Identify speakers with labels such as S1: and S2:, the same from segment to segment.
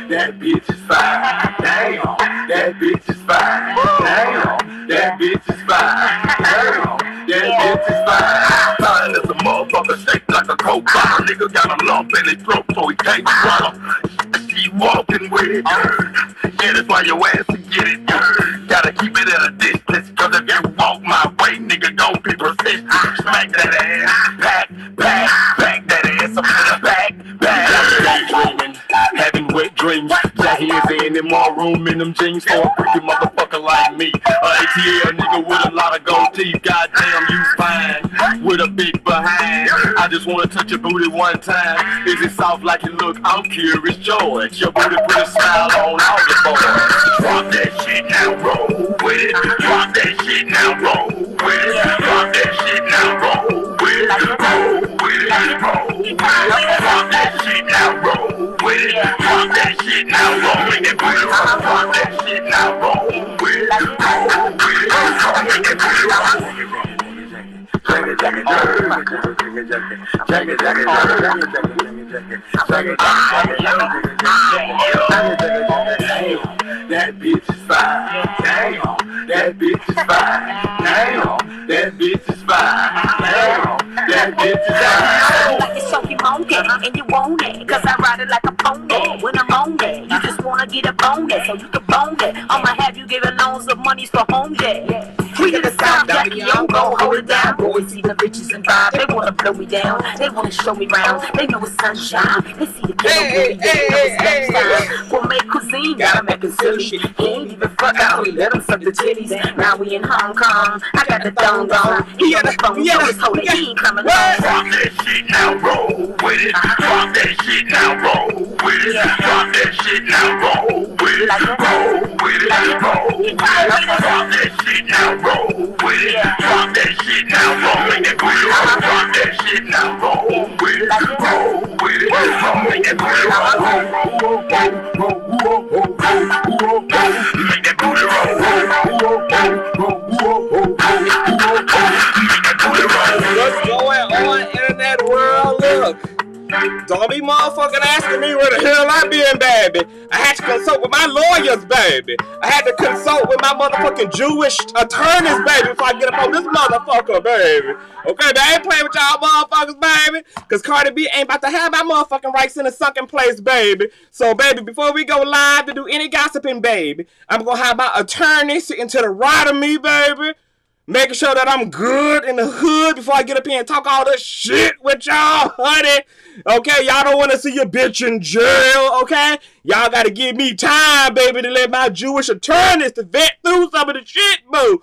S1: that bitch is fine. Damn, that bitch is fine. Damn, that bitch is fine. Damn, that bitch is fine. Fine as a motherfucker, shaped like a coke bottle. Nigga got a lump in his throat so he can't swallow. She walking with it, yeah, that's why your ass to get it, gotta keep it at a distance, cause if you walk my way, nigga, gon' be persistent. Smack that ass, back that ass, I'm back. Having wet dreams, that he is in them more room in them jeans for a freaky motherfucker like me. A ATL nigga with a lot of gold teeth, goddamn you fine, with a big behind. I just wanna touch your booty one time. Is it soft like you look? I'm curious, George. Your booty put a smile on all the boys. Drop that shit now, roll with it. Drop that shit now, roll with it. Drop that shit now, roll with it. Roll with it, roll with it. Drop that shit now, roll with it. Drop that shit now, roll with it. Drop that shit now, roll with it. Roll with it. Drop that shit now, roll with it. That bitch is fine. Damn, that bitch is fine. Damn, that bitch is fine. Damn, that bitch is fine.
S2: Like it's so monkey, and you want it, cause I ride it like a pony. When I'm on it, you just wanna get up on it, so you can bone it. I'ma have you giving loans of monies for home debt. We in the South, Jackie, I'm gon' hold it down. Boys see the bitches and vibe, they wanna blow me down. They wanna show me round, they know it's sunshine. They see the kid, they know it's next time. Gourmet cuisine, got him acting silly. He ain't even fuck out, he let him suck the titties. Now we in Hong Kong, I got the thong gone. He on the phone, so it's holding, he ain't coming home.
S1: Drop that shit now, roll with it. Drop that shit now, roll with it. Drop that shit now, roll with it. Roll with it, roll with it. Drop that shit now, roll with it. Drop that shit now, roll with it. Drop that shit now, roll with it. Roll with it, roll with it. Make that booty roll.
S3: What's going on, internet world? Look, don't be motherfucking asking me where the hell I been, baby. I had to consult with my lawyers, baby. I had to consult with my motherfucking Jewish attorneys, baby, before I get up on this motherfucker, baby. Okay, but I ain't playing with y'all motherfuckers, baby. Cause Cardi B ain't about to have my motherfucking rights in a sunken place, baby. So, baby, before we go live to do any gossiping, baby, I'm gonna have my attorney sitting to the right of me, baby. Making sure that I'm good in the hood before I get up here and talk all this shit with y'all, honey. Okay, y'all don't want to see your bitch in jail, okay? Y'all got to give me time, baby, to let my Jewish attorneys to vet through some of the shit, boo.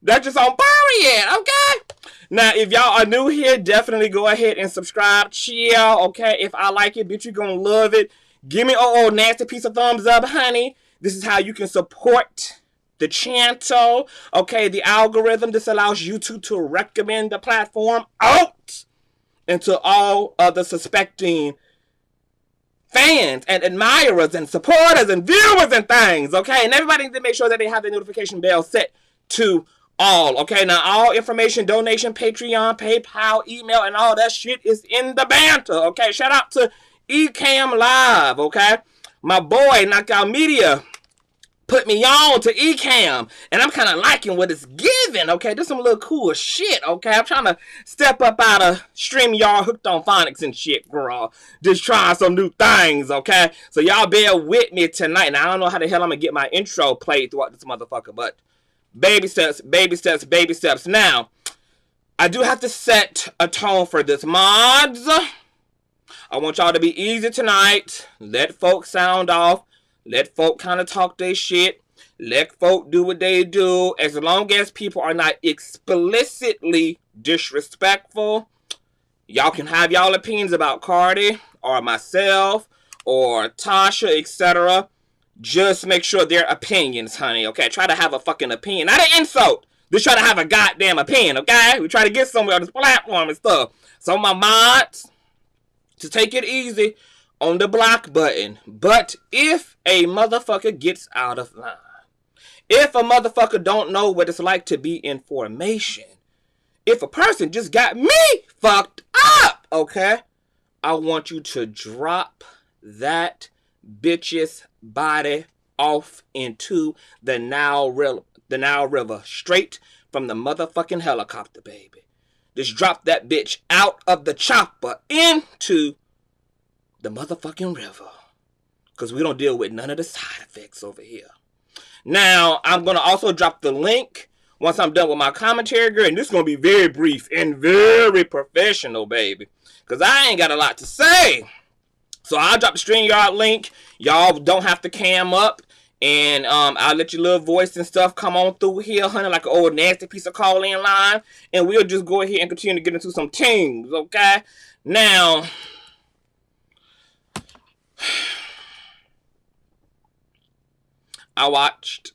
S3: That's just on period, okay? Now, if y'all are new here, definitely go ahead and subscribe, chill, okay? If I like it, bitch, you're going to love it. Give me a nasty piece of thumbs up, honey. This is how you can support the channel, okay? The algorithm, this allows YouTube to recommend the platform out into all other suspecting fans and admirers and supporters and viewers and things, okay? And everybody needs to make sure that they have the notification bell set to all, okay? Now, all information, donation, Patreon, PayPal, email, and all that shit is in the banter, okay? Shout out to Ecam Live, okay? My boy, Knockout Media, put me on to Ecam, and I'm kind of liking what it's giving, okay? There's some little cool shit, okay? I'm trying to step up out of StreamYard, hooked on phonics and shit, girl. Just trying some new things, okay? So y'all bear with me tonight. Now, I don't know how the hell I'm going to get my intro played throughout this motherfucker, but baby steps, baby steps, baby steps. Now, I do have to set a tone for this, mods. I want y'all to be easy tonight. Let folks sound off. Let folk kind of talk their shit. Let folk do what they do. As long as people are not explicitly disrespectful, y'all can have y'all opinions about Cardi or myself or Tasha, etc. Just make sure they're opinions, honey, okay? Try to have a fucking opinion. Not an insult. Just try to have a goddamn opinion, okay? We try to get somewhere on this platform and stuff. So my mods, to take it easy on the block button. But if a motherfucker gets out of line, if a motherfucker don't know what it's like to be in formation, if a person just got me fucked up, okay, I want you to drop that bitch's body off into the Nile River, straight from the motherfucking helicopter, baby. Just drop that bitch out of the chopper into the motherfucking river. Because we don't deal with none of the side effects over here. Now, I'm going to also drop the link once I'm done with my commentary, girl. And this is going to be very brief and very professional, baby. Because I ain't got a lot to say. So I'll drop the StreamYard link. Y'all don't have to cam up. And I'll let your little voice and stuff come on through here, honey, like an old nasty piece of call-in line. And we'll just go ahead and continue to get into some things, okay? Now, I watched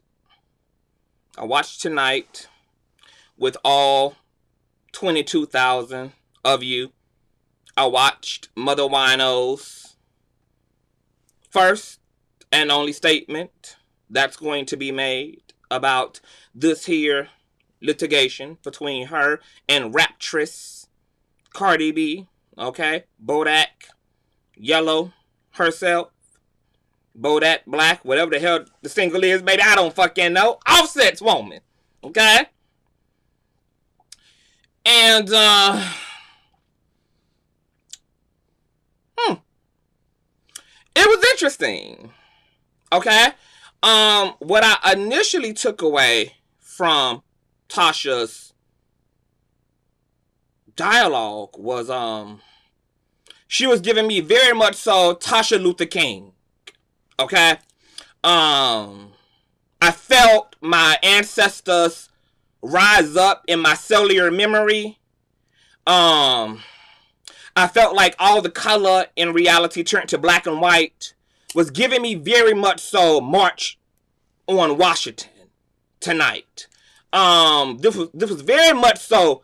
S3: tonight with all 22,000 of you. I watched Mother Wino's first and only statement that's going to be made about this here litigation between her and raptress Cardi B, okay? Bodak Yellow herself, Bodak Black, whatever the hell the single is, baby, I don't fucking know. Offset's woman, okay? And, it was interesting. Okay? What I initially took away from Tasha's dialogue was, she was giving me very much so Tasha Luther King. Okay? I felt my ancestors rise up in my cellular memory. I felt like all the color in reality turned to black and white was giving me very much so March on Washington tonight. This was very much so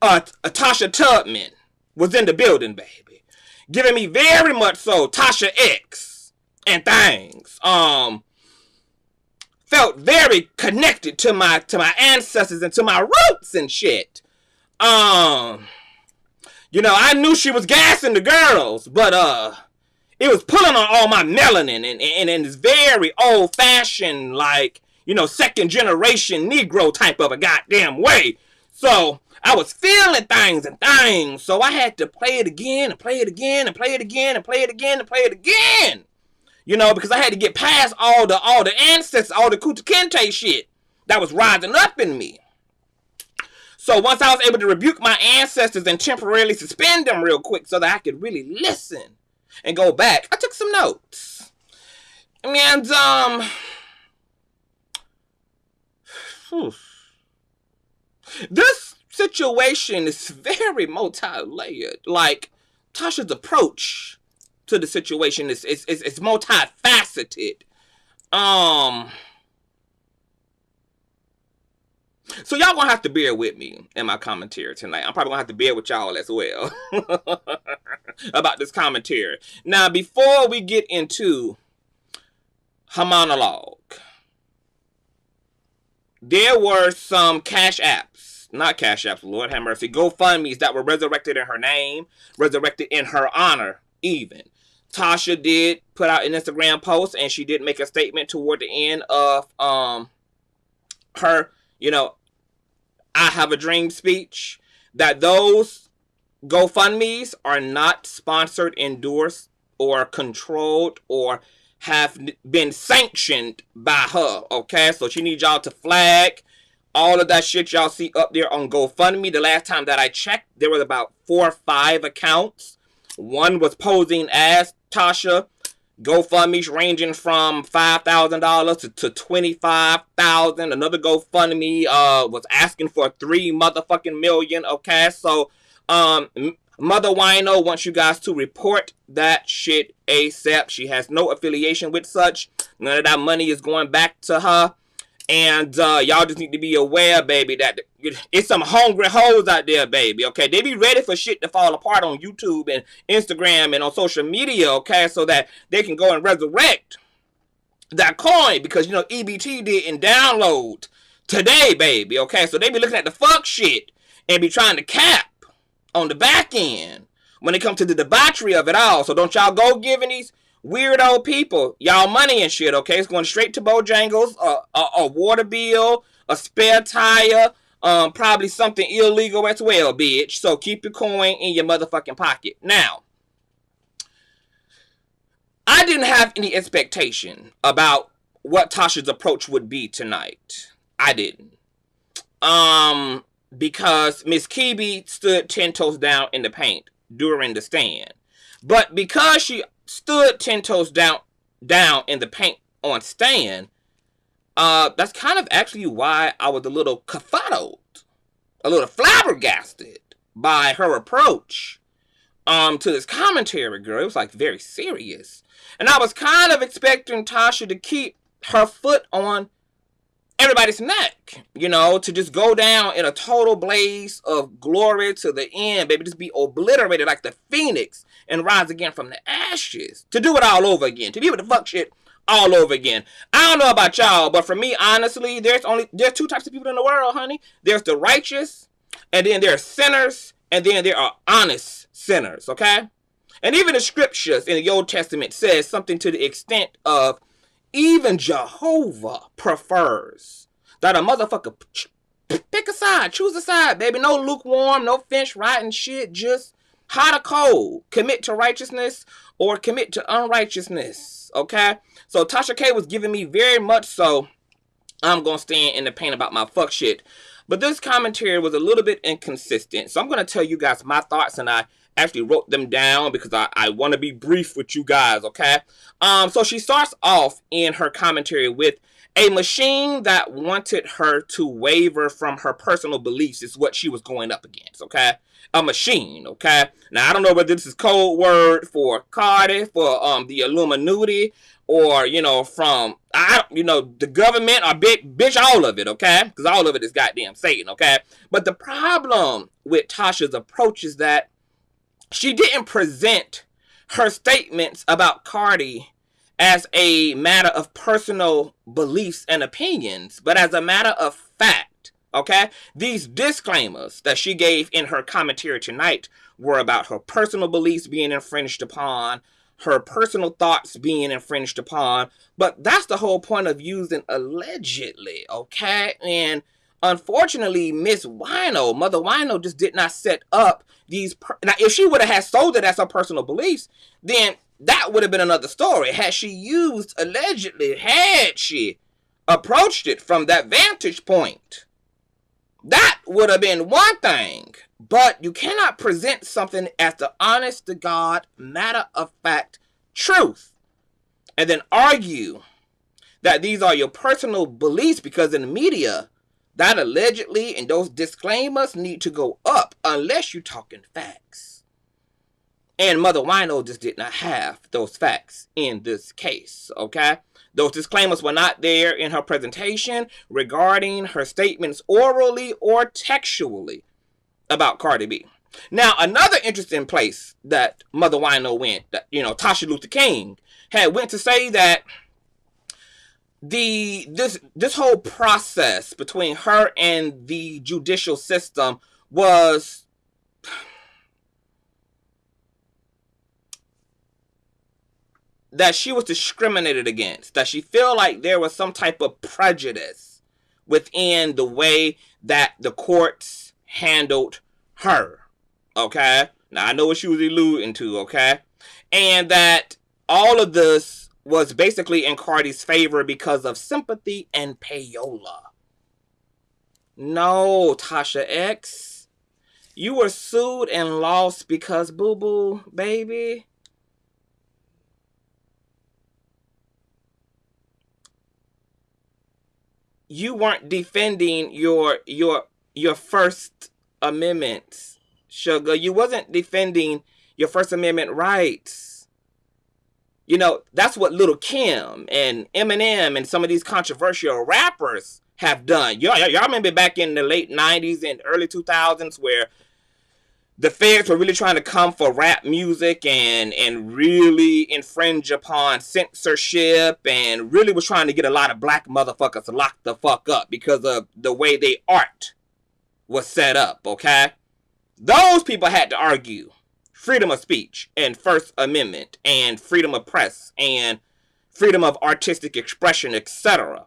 S3: Tasha Tubman was in the building, baby. Giving me very much so Tasha X and things. Felt very connected to my ancestors and to my roots and shit. You know, I knew she was gassing the girls, but it was pulling on all my melanin and in this very old-fashioned, like, you know, second-generation Negro type of a goddamn way. So I was feeling things and things, so I had to play it again and play it again and play it again and play it again and play it again. You know, because I had to get past all the ancestors, all the Kuta Kente shit that was rising up in me. So once I was able to rebuke my ancestors and temporarily suspend them real quick so that I could really listen and go back, I took some notes. And, this situation is very multi-layered. Like, Tasha's approach to the situation is multifaceted. So y'all gonna have to bear with me in my commentary tonight. I'm probably gonna have to bear with y'all as well about this commentary. Now, before we get into her monologue, there were some Lord have mercy, GoFundMes that were resurrected in her name, resurrected in her honor even. Tasha did put out an Instagram post, and she did make a statement toward the end of her, you know, I Have a Dream speech, that those GoFundMes are not sponsored, endorsed, or controlled, or have been sanctioned by her, okay? So she needs y'all to flag all of that shit y'all see up there on GoFundMe. The last time that I checked, there was about 4 or 5 accounts. One was posing as Tasha. GoFundMe's ranging from $5,000 to $25,000. Another GoFundMe was asking for $3 motherfucking million. Okay, so Mother Wino wants you guys to report that shit ASAP. She has no affiliation with such. None of that money is going back to her. And y'all just need to be aware, baby, that it's some hungry hoes out there, baby, okay? They be ready for shit to fall apart on YouTube and Instagram and on social media, okay? So that they can go and resurrect that coin because, you know, EBT didn't download today, baby, okay? So they be looking at the fuck shit and be trying to cap on the back end when it comes to the debauchery of it all. So don't y'all go giving these weirdo people, y'all money and shit, okay? It's going straight to Bojangles, a water bill, a spare tire, probably something illegal as well, bitch. So keep your coin in your motherfucking pocket. Now, I didn't have any expectation about what Tasha's approach would be tonight. I didn't. Because Miss Kebe stood 10 toes down in the paint during the stand. But because she stood 10 toes down in the paint on stand, that's kind of actually why I was a little confuddled, a little flabbergasted by her approach to this commentary, girl. It was like very serious. And I was kind of expecting Tasha to keep her foot on everybody's neck, you know, to just go down in a total blaze of glory to the end, baby, just be obliterated like the phoenix and rise again from the ashes, to do it all over again, to be able to fuck shit all over again. I don't know about y'all, but for me, honestly, there's two types of people in the world, honey. There's the righteous, and then there are sinners, and then there are honest sinners, okay? And even the scriptures in the Old Testament says something to the extent of, even Jehovah prefers that a motherfucker pick a side, choose a side, baby. No lukewarm, no fence riding shit, just hot or cold. Commit to righteousness or commit to unrighteousness, okay? So Tasha K was giving me very much so, I'm going to stand in the paint about my fuck shit. But this commentary was a little bit inconsistent. So I'm going to tell you guys my thoughts, and I actually wrote them down because I want to be brief with you guys, okay? So she starts off in her commentary with a machine that wanted her to waver from her personal beliefs is what she was going up against, okay? A machine, okay? Now, I don't know whether this is code word for Cardi, for the Illuminati, or, you know, from, the government, or bitch, all of it, okay? Because all of it is goddamn Satan, okay? But the problem with Tasha's approach is that she didn't present her statements about Cardi as a matter of personal beliefs and opinions, but as a matter of fact, okay? These disclaimers that she gave in her commentary tonight were about her personal beliefs being infringed upon, her personal thoughts being infringed upon, but that's the whole point of using allegedly, okay? And unfortunately, Miss Wino, Mother Wino, just did not set up these. Now, if she would have had sold it as her personal beliefs, then that would have been another story. Had she used allegedly, had she approached it from that vantage point, that would have been one thing. But you cannot present something as the honest to God, matter of fact truth, and then argue that these are your personal beliefs, because in the media, that allegedly and those disclaimers need to go up unless you're talking facts. And Mother Wino just did not have those facts in this case, okay? Those disclaimers were not there in her presentation regarding her statements orally or textually about Cardi B. Now, another interesting place that Mother Wino went, that, Tasha Luther King had went to say that this whole process between her and the judicial system was that she was discriminated against, that she felt like there was some type of prejudice within the way that the courts handled her, okay? Now, I know what she was alluding to, okay? And that all of this was basically in Cardi's favor because of sympathy and payola. No, Tasha X. You were sued and lost because, boo-boo, baby, you weren't defending your First Amendment, sugar. You wasn't defending your First Amendment rights. That's what Lil' Kim and Eminem and some of these controversial rappers have done. Y'all remember back in the late 90s and early 2000s where the feds were really trying to come for rap music and really infringe upon censorship, and really was trying to get a lot of black motherfuckers locked the fuck up because of the way they art was set up, okay? Those people had to argue freedom of speech and First Amendment and freedom of press and freedom of artistic expression, etc.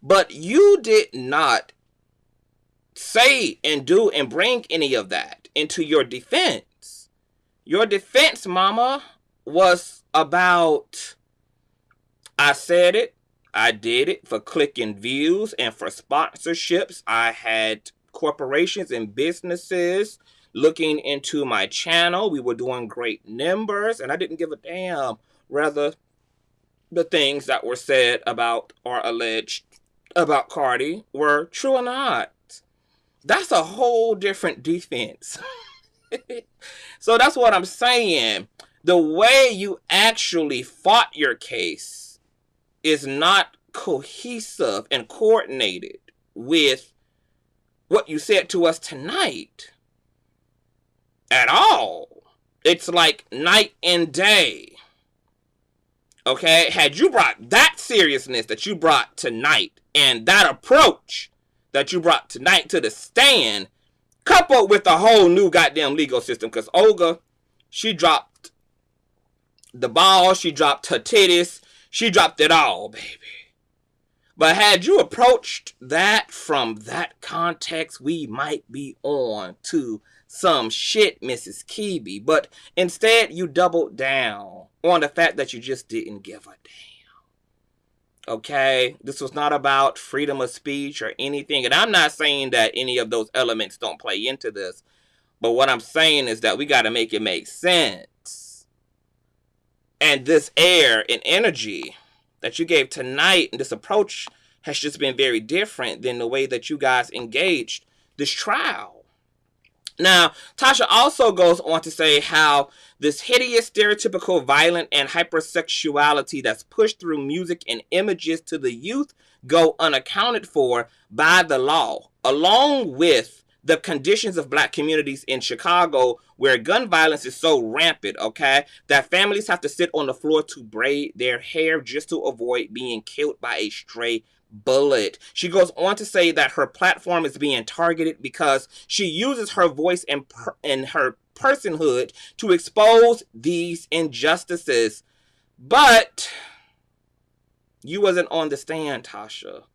S3: But you did not say and do and bring any of that into your defense. Your defense, mama, was about, I said it, I did it for click and views and for sponsorships. I had corporations and businesses looking into my channel. We were doing great numbers, and I didn't give a damn whether the things that were said about or alleged about Cardi were true or not. That's a whole different defense. So that's what I'm saying. The way you actually fought your case is not cohesive and coordinated with what you said to us tonight at all. It's like night and day. Okay? Had you brought that seriousness that you brought tonight and that approach that you brought tonight to the stand, coupled with a whole new goddamn legal system, because Olga, she dropped the ball, she dropped her titties, she dropped it all, baby. But had you approached that from that context, we might be on to some shit, Mrs. Kebe. But instead, you doubled down on the fact that you just didn't give a damn. Okay? This was not about freedom of speech or anything. And I'm not saying that any of those elements don't play into this. But what I'm saying is that we got to make it make sense. And this air and energy that you gave tonight and this approach has just been very different than the way that you guys engaged this trial. Now, Tasha also goes on to say how this hideous, stereotypical, violent, and hypersexuality that's pushed through music and images to the youth go unaccounted for by the law, along with the conditions of black communities in Chicago where gun violence is so rampant, okay, that families have to sit on the floor to braid their hair just to avoid being killed by a stray bullet. She goes on to say that her platform is being targeted because she uses her voice and her personhood to expose these injustices. But you wasn't on the stand, Tasha,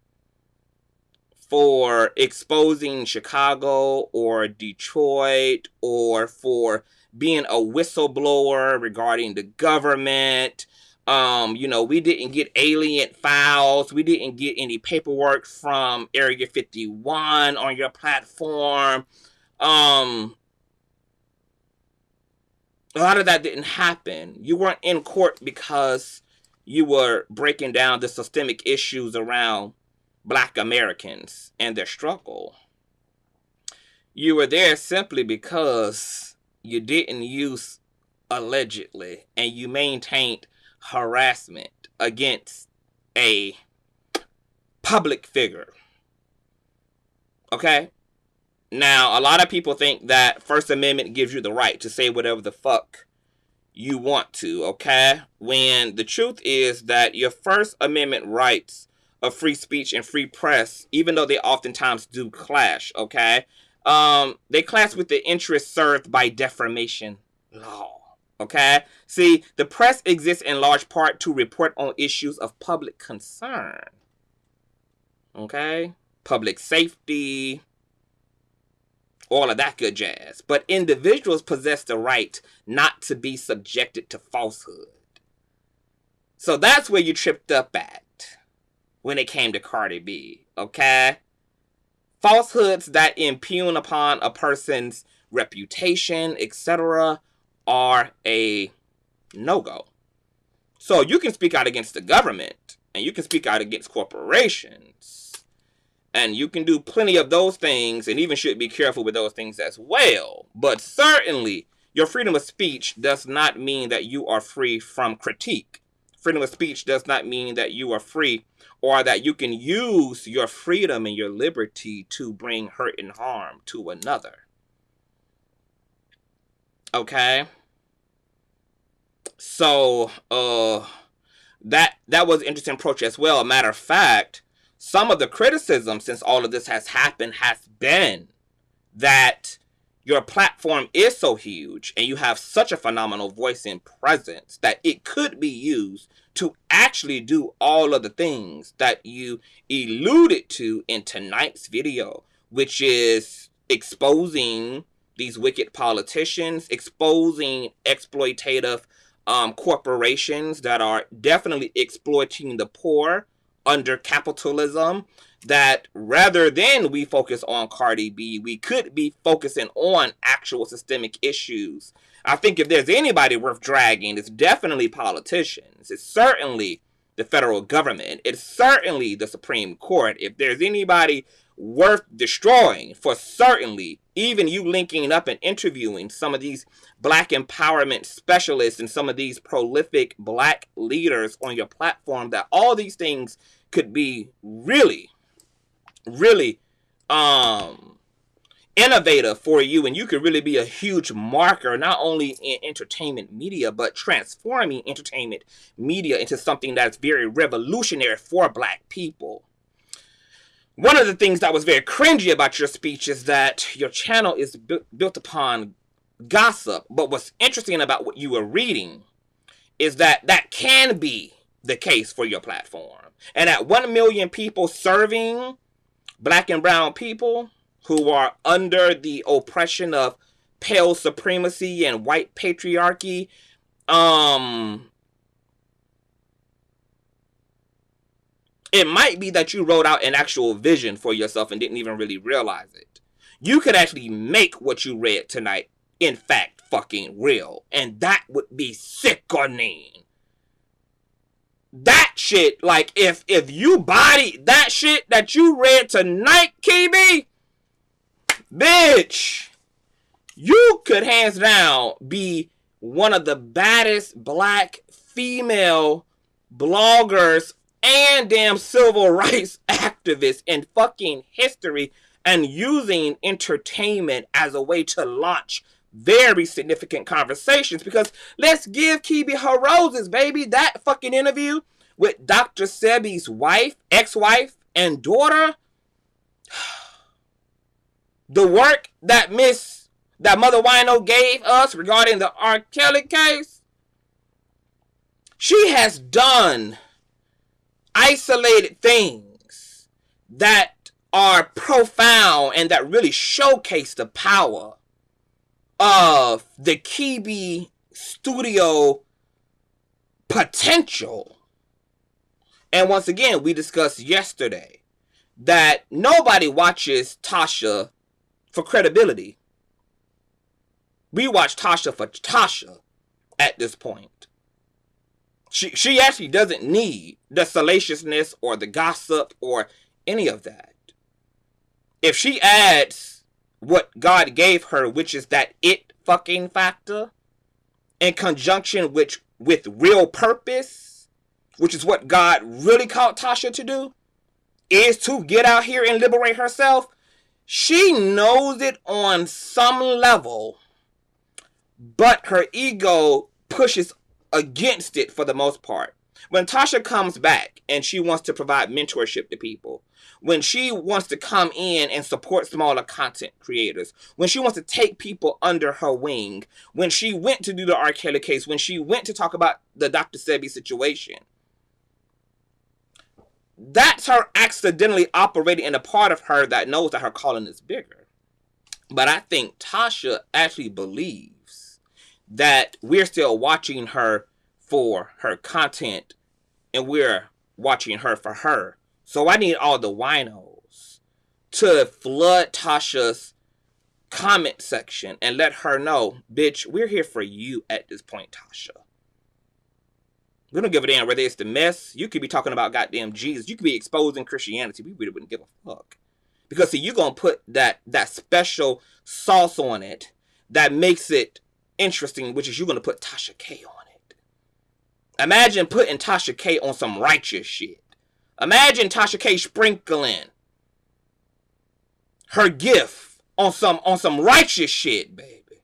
S3: for exposing Chicago or Detroit or for being a whistleblower regarding the government. We didn't get alien files. We didn't get any paperwork from Area 51 on your platform. A lot of that didn't happen. You weren't in court because you were breaking down the systemic issues around Black Americans and their struggle. You were there simply because you didn't use allegedly and you maintained harassment against a public figure. Okay? Now, a lot of people think that First Amendment gives you the right to say whatever the fuck you want to, okay? When the truth is that your First Amendment rights of free speech and free press, even though they oftentimes do clash, okay? They clash with the interests served by defamation law, okay? See, the press exists in large part to report on issues of public concern, okay? Public safety, all of that good jazz. But individuals possess the right not to be subjected to falsehood. So that's where you tripped up at when it came to Cardi B, okay? Falsehoods that impugn upon a person's reputation, etc., are a no-go. So you can speak out against the government, and you can speak out against corporations, and you can do plenty of those things, and even should be careful with those things as well. But certainly, your freedom of speech does not mean that you are free from critique. Freedom of speech does not mean that you are free or that you can use your freedom and your liberty to bring hurt and harm to another. Okay? So, that was an interesting approach as well. A matter of fact, some of the criticism since all of this has happened has been that your platform is so huge and you have such a phenomenal voice and presence that it could be used to actually do all of the things that you alluded to in tonight's video, which is exposing these wicked politicians, exposing exploitative corporations that are definitely exploiting the poor under capitalism, that rather than we focus on Cardi B, we could be focusing on actual systemic issues. I think if there's anybody worth dragging, it's definitely politicians. It's certainly the federal government. It's certainly the Supreme Court. If there's anybody worth destroying, for certainly even you linking up and interviewing some of these black empowerment specialists and some of these prolific black leaders on your platform, that all these things could be really innovative for you, and you could really be a huge marker not only in entertainment media but transforming entertainment media into something that's very revolutionary for black people. One of the things that was very cringy about your speech is that your channel is built upon gossip, but what's interesting about what you were reading is that that can be the case for your platform. And at 1 million people serving black and brown people who are under the oppression of pale supremacy and white patriarchy, it might be that you wrote out an actual vision for yourself and didn't even really realize it. You could actually make what you read tonight, in fact, fucking real. And that would be sickening. That shit, like, if you body that shit that you read tonight, Kebe, bitch, you could hands down be one of the baddest black female bloggers and damn civil rights activists in fucking history, and using entertainment as a way to launch very significant conversations. Because let's give Kebe her roses, baby. That fucking interview with Dr. Sebi's wife, ex-wife, and daughter, the work that Mother Wino gave us regarding the R. Kelly case, she has done isolated things that are profound and that really showcase the power of the Kebe studio potential. And once again, we discussed yesterday that nobody watches Tasha for credibility. We watch Tasha for Tasha at this point. She actually doesn't need the salaciousness or the gossip or any of that. If she adds what God gave her, which is that it fucking factor, in conjunction with real purpose, which is what God really called Tasha to do, is to get out here and liberate herself, she knows it on some level, but her ego pushes against it for the most part. When Tasha comes back and she wants to provide mentorship to people, when she wants to come in and support smaller content creators, when she wants to take people under her wing, when she went to do the R. Kelly case, when she went to talk about the Dr. Sebi situation, that's her accidentally operating in a part of her that knows that her calling is bigger. But I think Tasha actually believes that we're still watching her for her content and we're watching her for her. So I need all the winos to flood Tasha's comment section and let her know, bitch, we're here for you at this point, Tasha. We don't give a damn whether it's the mess. You could be talking about goddamn Jesus. You could be exposing Christianity. We really wouldn't give a fuck. Because see, you're going to put that special sauce on it that makes it interesting, which is you're going to put Tasha K on it. Imagine putting Tasha K on some righteous shit. Imagine Tasha K sprinkling her gift on some righteous shit, baby.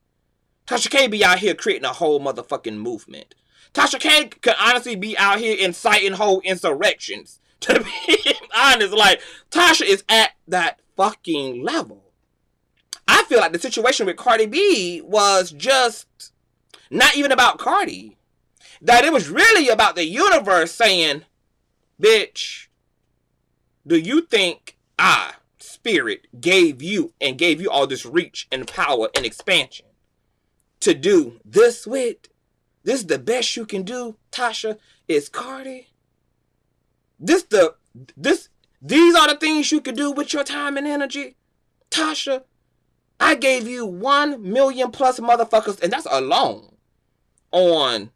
S3: Tasha K be out here creating a whole motherfucking movement. Tasha K could honestly be out here inciting whole insurrections. To be honest, like, Tasha is at that fucking level. I feel like the situation with Cardi B was just not even about Cardi. That it was really about the universe saying, bitch, do you think I, Spirit, gave you all this reach and power and expansion to do this with? This is the best you can do, Tasha, is Cardi. These are the things you can do with your time and energy, Tasha. I gave you 1 million plus motherfuckers, and that's alone on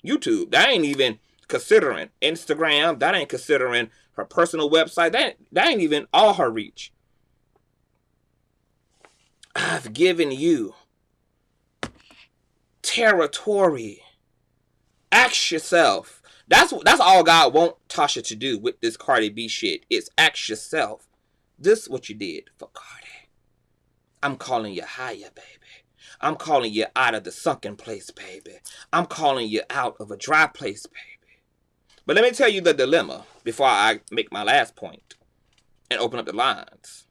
S3: YouTube. That ain't even considering Instagram. That ain't considering her personal website. That ain't even all her reach. I've given you territory. Ask yourself. That's all God wants Tasha to do with this Cardi B shit. Is ask yourself. This is what you did for Cardi. I'm calling you higher, baby. I'm calling you out of the sunken place, baby. I'm calling you out of a dry place, baby. But let me tell you the dilemma before I make my last point and open up the lines.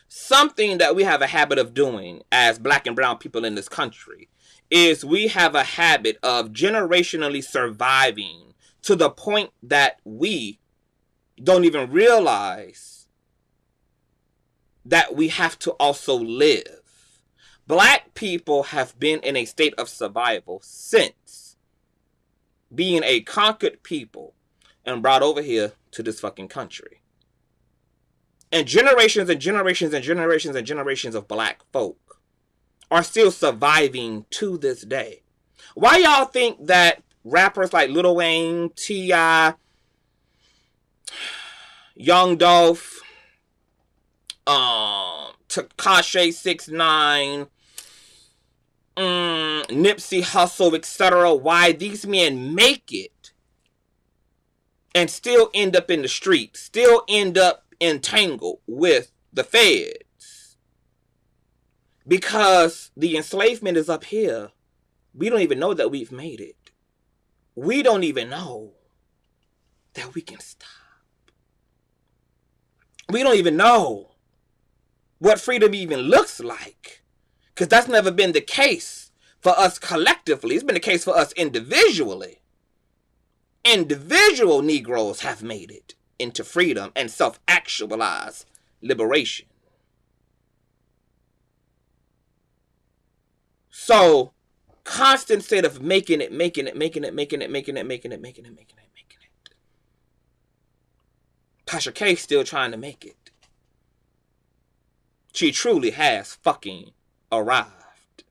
S3: Something that we have a habit of doing as black and brown people in this country is we have a habit of generationally surviving to the point that we don't even realize that we have to also live. Black people have been in a state of survival since being a conquered people and brought over here to this fucking country. And generations and generations and generations and generations of black folk are still surviving to this day. Why y'all think that rappers like Lil Wayne, T.I., Young Dolph, Tekashi 6ix9ine, Nipsey Hussle, etc., why these men make it and still end up in the street, still end up entangled with the feds? Because the enslavement is up here. We don't even know that we've made it. We don't even know that we can stop. We don't even know what freedom even looks like. Because that's never been the case for us collectively. It's been the case for us individually. Individual Negroes have made it into freedom and self-actualized liberation. So, constant state of making it. Tasha K still trying to make it. She truly has fucking arrived.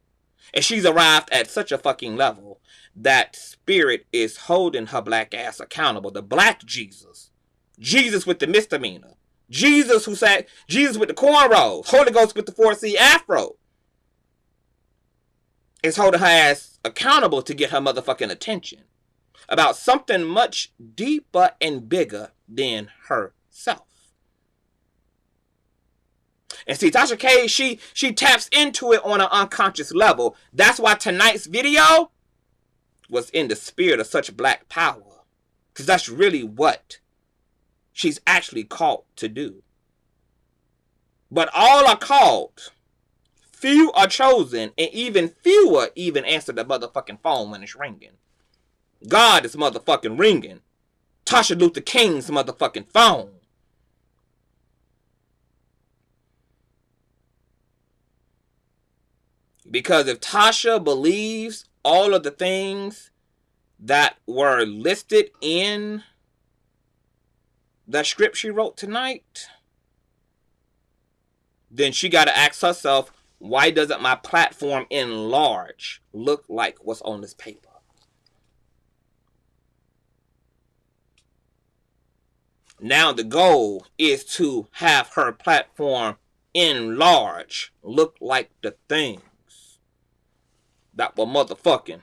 S3: And she's arrived at such a fucking level that Spirit is holding her black ass accountable. The black Jesus. Jesus with the misdemeanor. Jesus with the cornrows. Holy Ghost with the 4C afro. Is holding her ass accountable to get her motherfucking attention about something much deeper and bigger than herself. And see, Tasha K, she taps into it on an unconscious level. That's why tonight's video was in the spirit of such black power. Because that's really what she's actually called to do. But all are called. Few are chosen, and even fewer even answer the motherfucking phone when it's ringing. God is motherfucking ringing. Tasha Luther King's motherfucking phone. Because if Tasha believes all of the things that were listed in the script she wrote tonight, then she got to ask herself, why doesn't my platform in large look like what's on this paper? Now the goal is to have her platform in large look like the things that were motherfucking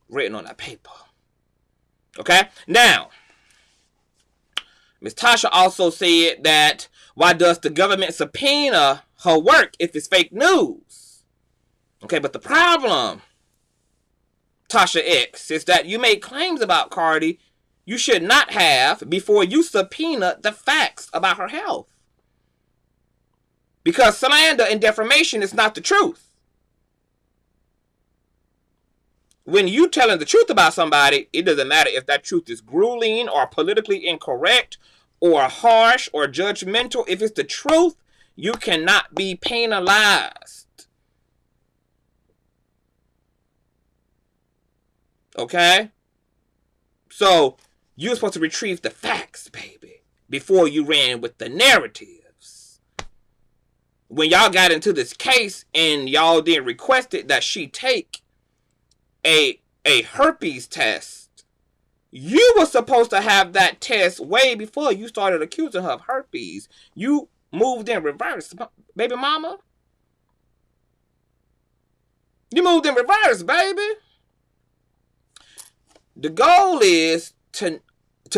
S3: written on that paper. Okay? Now, Miss Tasha also said that why does the government subpoena her work if it's fake news? Okay, but the problem, Tasha X, is that you made claims about Cardi you should not have before you subpoena the facts about her health. Because slander and defamation is not the truth. When you telling the truth about somebody, it doesn't matter if that truth is grueling or politically incorrect or harsh or judgmental. If it's the truth, you cannot be penalized. Okay? So, you're supposed to retrieve the facts, baby, before you ran with the narratives. When y'all got into this case and y'all then requested that she take a herpes test, you were supposed to have that test way before you started accusing her of herpes. You moved in reverse, baby mama. You moved in reverse, baby. The goal is to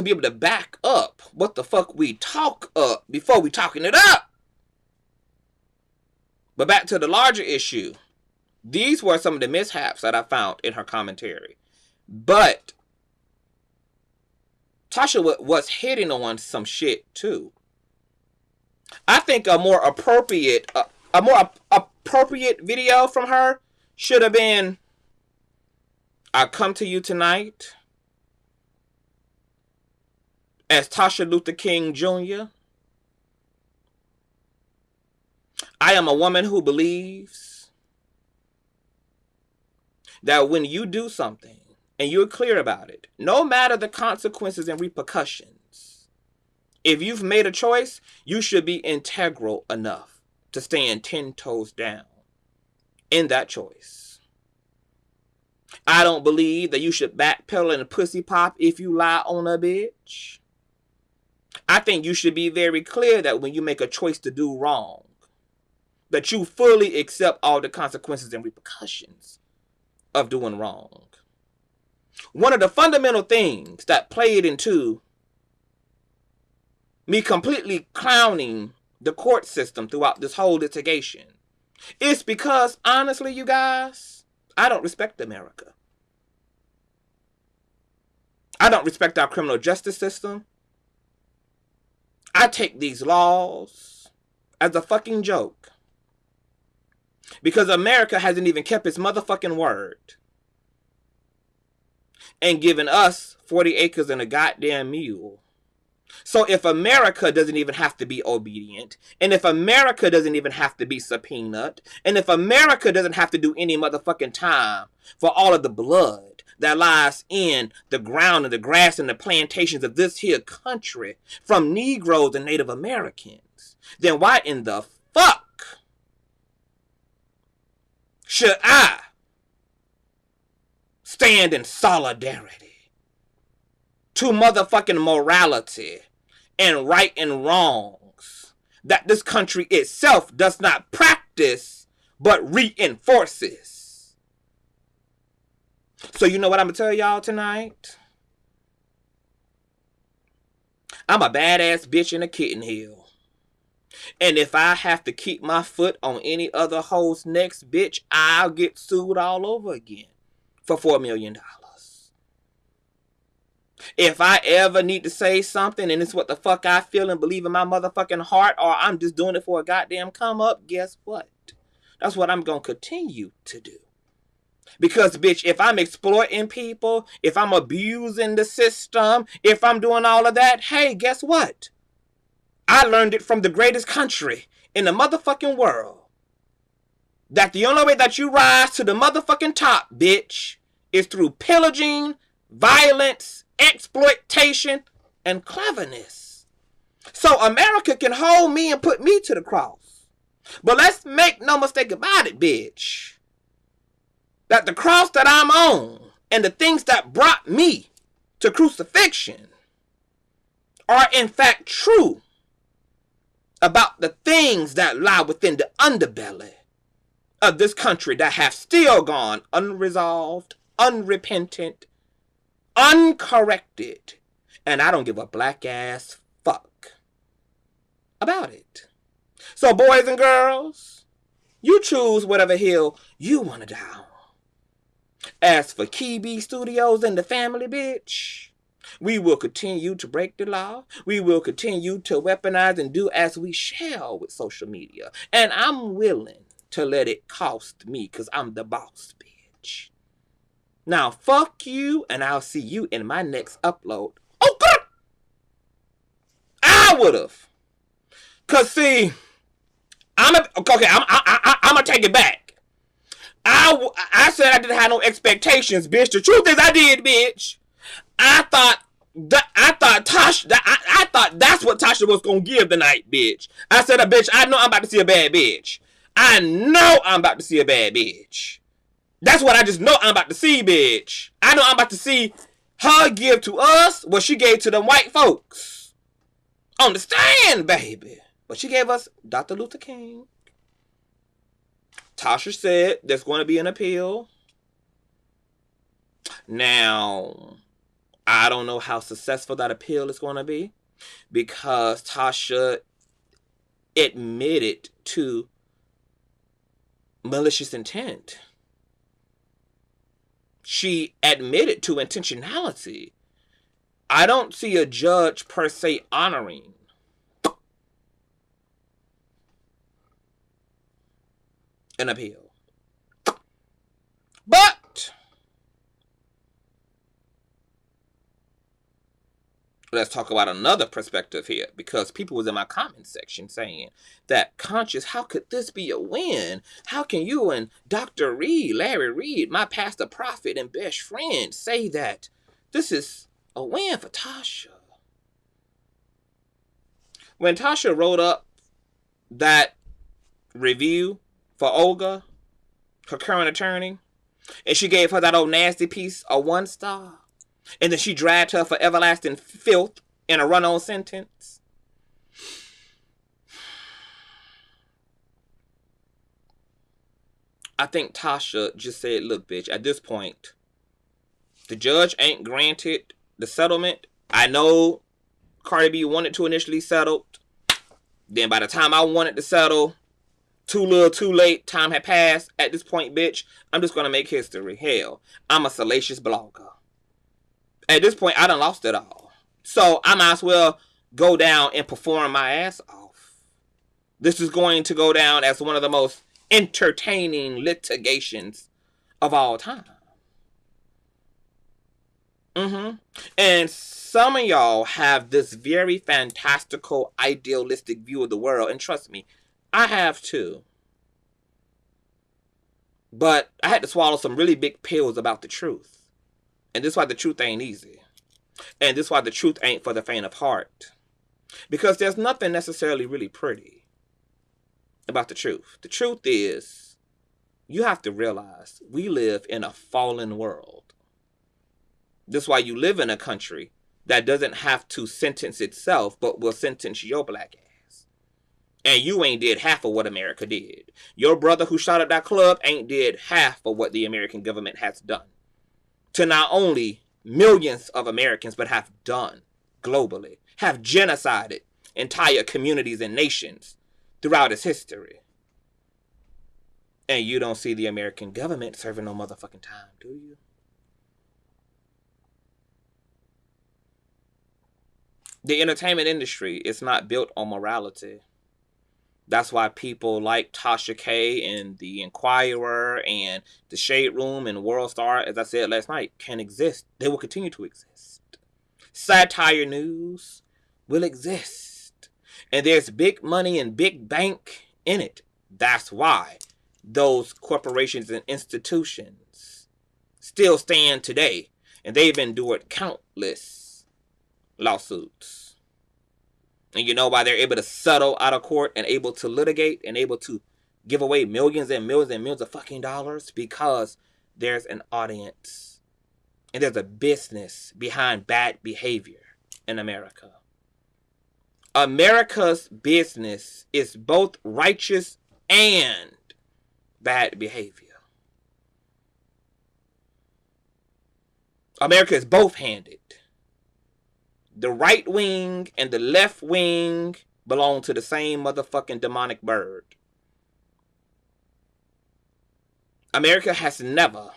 S3: be able to back up what the fuck we talk up before we talking it up. But back to the larger issue. These were some of the mishaps that I found in her commentary. But Tasha was hitting on some shit too. I think a more appropriate video from her should have been, I come to you tonight as Tasha Luther King Jr. I am a woman who believes that when you do something and you're clear about it, no matter the consequences and repercussions, if you've made a choice, you should be integral enough to stand 10 toes down in that choice. I don't believe that you should backpedal and pussy pop if you lie on a bitch. I think you should be very clear that when you make a choice to do wrong, that you fully accept all the consequences and repercussions of doing wrong. One of the fundamental things that played into me completely clowning the court system throughout this whole litigation is because, honestly, you guys, I don't respect America. I don't respect our criminal justice system. I take these laws as a fucking joke. Because America hasn't even kept its motherfucking word and given us 40 acres and a goddamn mule. So if America doesn't even have to be obedient, and if America doesn't even have to be subpoenaed, and if America doesn't have to do any motherfucking time for all of the blood that lies in the ground and the grass and the plantations of this here country from Negroes and Native Americans, then why in the fuck should I stand in solidarity to motherfucking morality and right and wrongs that this country itself does not practice but reinforces? So you know what I'm gonna tell y'all tonight? I'm a badass bitch in a kitten hill. And if I have to keep my foot on any other hoe's next, bitch, I'll get sued all over again for $4 million. If I ever need to say something and it's what the fuck I feel and believe in my motherfucking heart, or I'm just doing it for a goddamn come up, guess what? That's what I'm going to continue to do. Because, bitch, if I'm exploiting people, if I'm abusing the system, if I'm doing all of that, hey, guess what? I learned it from the greatest country in the motherfucking world. That the only way that you rise to the motherfucking top, bitch, is through pillaging, violence, exploitation, and cleverness. So America can hold me and put me to the cross. But let's make no mistake about it, bitch. That the cross that I'm on and the things that brought me to crucifixion are in fact true about the things that lie within the underbelly of this country that have still gone unresolved, unrepentant, uncorrected. And I don't give a black ass fuck about it. So boys and girls, you choose whatever hill you want to die on. As for Kebe Studios and the family, bitch, We will continue to break the law. We will continue to weaponize and do as we shall with social media. And I'm willing to let it cost me because I'm the boss, bitch. Now, fuck you, and I'll see you in my next upload. Oh, God! I would've. Because, see, I'm going to take it back. I said I didn't have no expectations, bitch. The truth is I did, bitch. I thought that's what Tasha was gonna give tonight, bitch. I said, bitch, I know I'm about to see a bad bitch. I know I'm about to see a bad bitch. That's what I just know I'm about to see, bitch. I know I'm about to see her give to us what she gave to them white folks. Understand, baby. But she gave us Dr. Luther King. Tasha said there's going to be an appeal. Now, I don't know how successful that appeal is going to be because Tasha admitted to malicious intent. She admitted to intentionality. I don't see a judge per se honoring an appeal. But let's talk about another perspective here, because people was in my comment section saying that, Conscious, how could this be a win? How can you and Dr. Reed, Larry Reed, my pastor, prophet, and best friend, say that this is a win for Tasha? When Tasha wrote up that review for Olga, her current attorney, and she gave her that old nasty piece a 1 star, and then she dragged her for everlasting filth in a run-on sentence. I think Tasha just said, look, bitch, at this point, the judge ain't granted the settlement. I know Cardi B wanted to initially settle. Then by the time I wanted to settle, too little, too late, time had passed. At this point, bitch, I'm just going to make history. Hell, I'm a salacious blogger. At this point, I done lost it all. So I might as well go down and perform my ass off. This is going to go down as one of the most entertaining litigations of all time. And some of y'all have this very fantastical, idealistic view of the world. And trust me, I have too. But I had to swallow some really big pills about the truth. And this is why the truth ain't easy. And this is why the truth ain't for the faint of heart. Because there's nothing necessarily really pretty about the truth. The truth is, you have to realize we live in a fallen world. This is why you live in a country that doesn't have to sentence itself, but will sentence your black ass. And you ain't did half of what America did. Your brother who shot at that club ain't did half of what the American government has done to not only millions of Americans, but have done globally, have genocided entire communities and nations throughout its history. And you don't see the American government serving no motherfucking time, do you? The entertainment industry is not built on morality. That's why people like Tasha K and The Inquirer and The Shade Room and World Star, as I said last night, can exist. They will continue to exist. Satire news will exist. And there's big money and big bank in it. That's why those corporations and institutions still stand today. And they've endured countless lawsuits. And you know why they're able to settle out of court and able to litigate and able to give away millions and millions and millions of fucking dollars? Because there's an audience and there's a business behind bad behavior in America. America's business is both righteous and bad behavior. America is both-handed. The right wing and the left wing belong to the same motherfucking demonic bird. America has never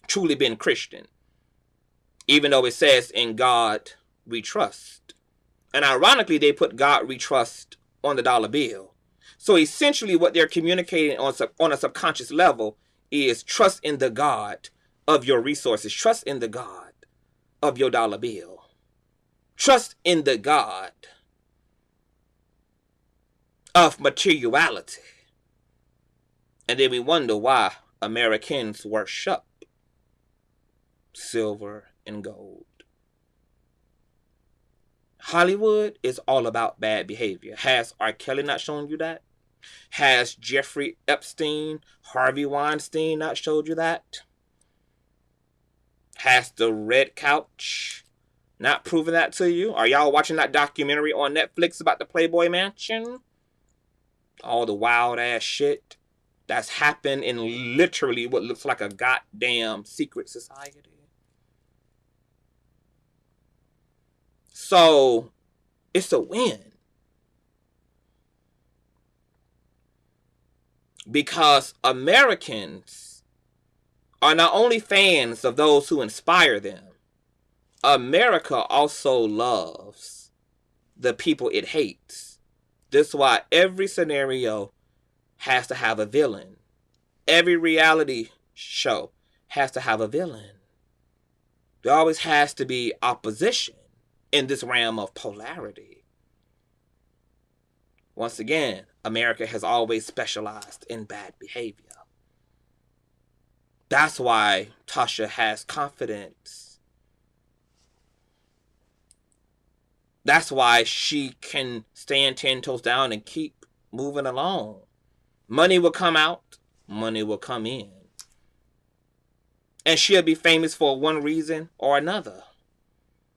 S3: truly been Christian. Even though it says in God we trust. And ironically, they put God we trust on the dollar bill. So essentially what they're communicating on a subconscious level is trust in the God of your resources. Trust in the God of your dollar bill. Trust in the God of materiality. And then we wonder why Americans worship silver and gold. Hollywood is all about bad behavior. Has R. Kelly not shown you that? Has Jeffrey Epstein, Harvey Weinstein not showed you that? Has the Red Couch not proven that to you? Are y'all watching that documentary on Netflix about the Playboy Mansion? All the wild ass shit that's happened in literally what looks like a goddamn secret society. So, it's a win. Because Americans are not only fans of those who inspire them, America also loves the people it hates. This is why every scenario has to have a villain. Every reality show has to have a villain. There always has to be opposition in this realm of polarity. Once again, America has always specialized in bad behavior. That's why Tasha has confidence. That's why she can stand 10 toes down and keep moving along. Money will come out, money will come in. And she'll be famous for one reason or another.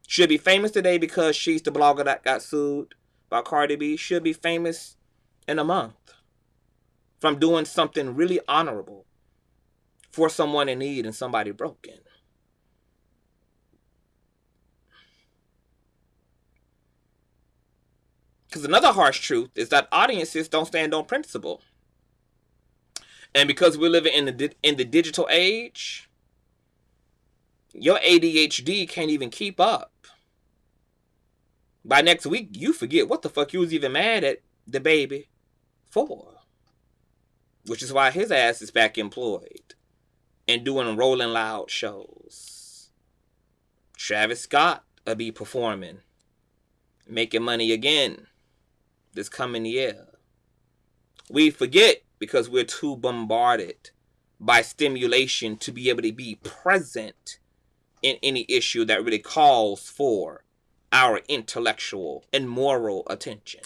S3: She'll be famous today because she's the blogger that got sued by Cardi B. She'll be famous in a month from doing something really honorable for someone in need and somebody broken. Because another harsh truth is that audiences don't stand on principle. And because we're living in the digital age, your ADHD can't even keep up. By next week, you forget what the fuck you was even mad at the baby for. Which is why his ass is back employed and doing Rolling Loud shows. Travis Scott will be performing, making money again this coming year. We forget because we're too bombarded by stimulation to be able to be present in any issue that really calls for our intellectual and moral attention.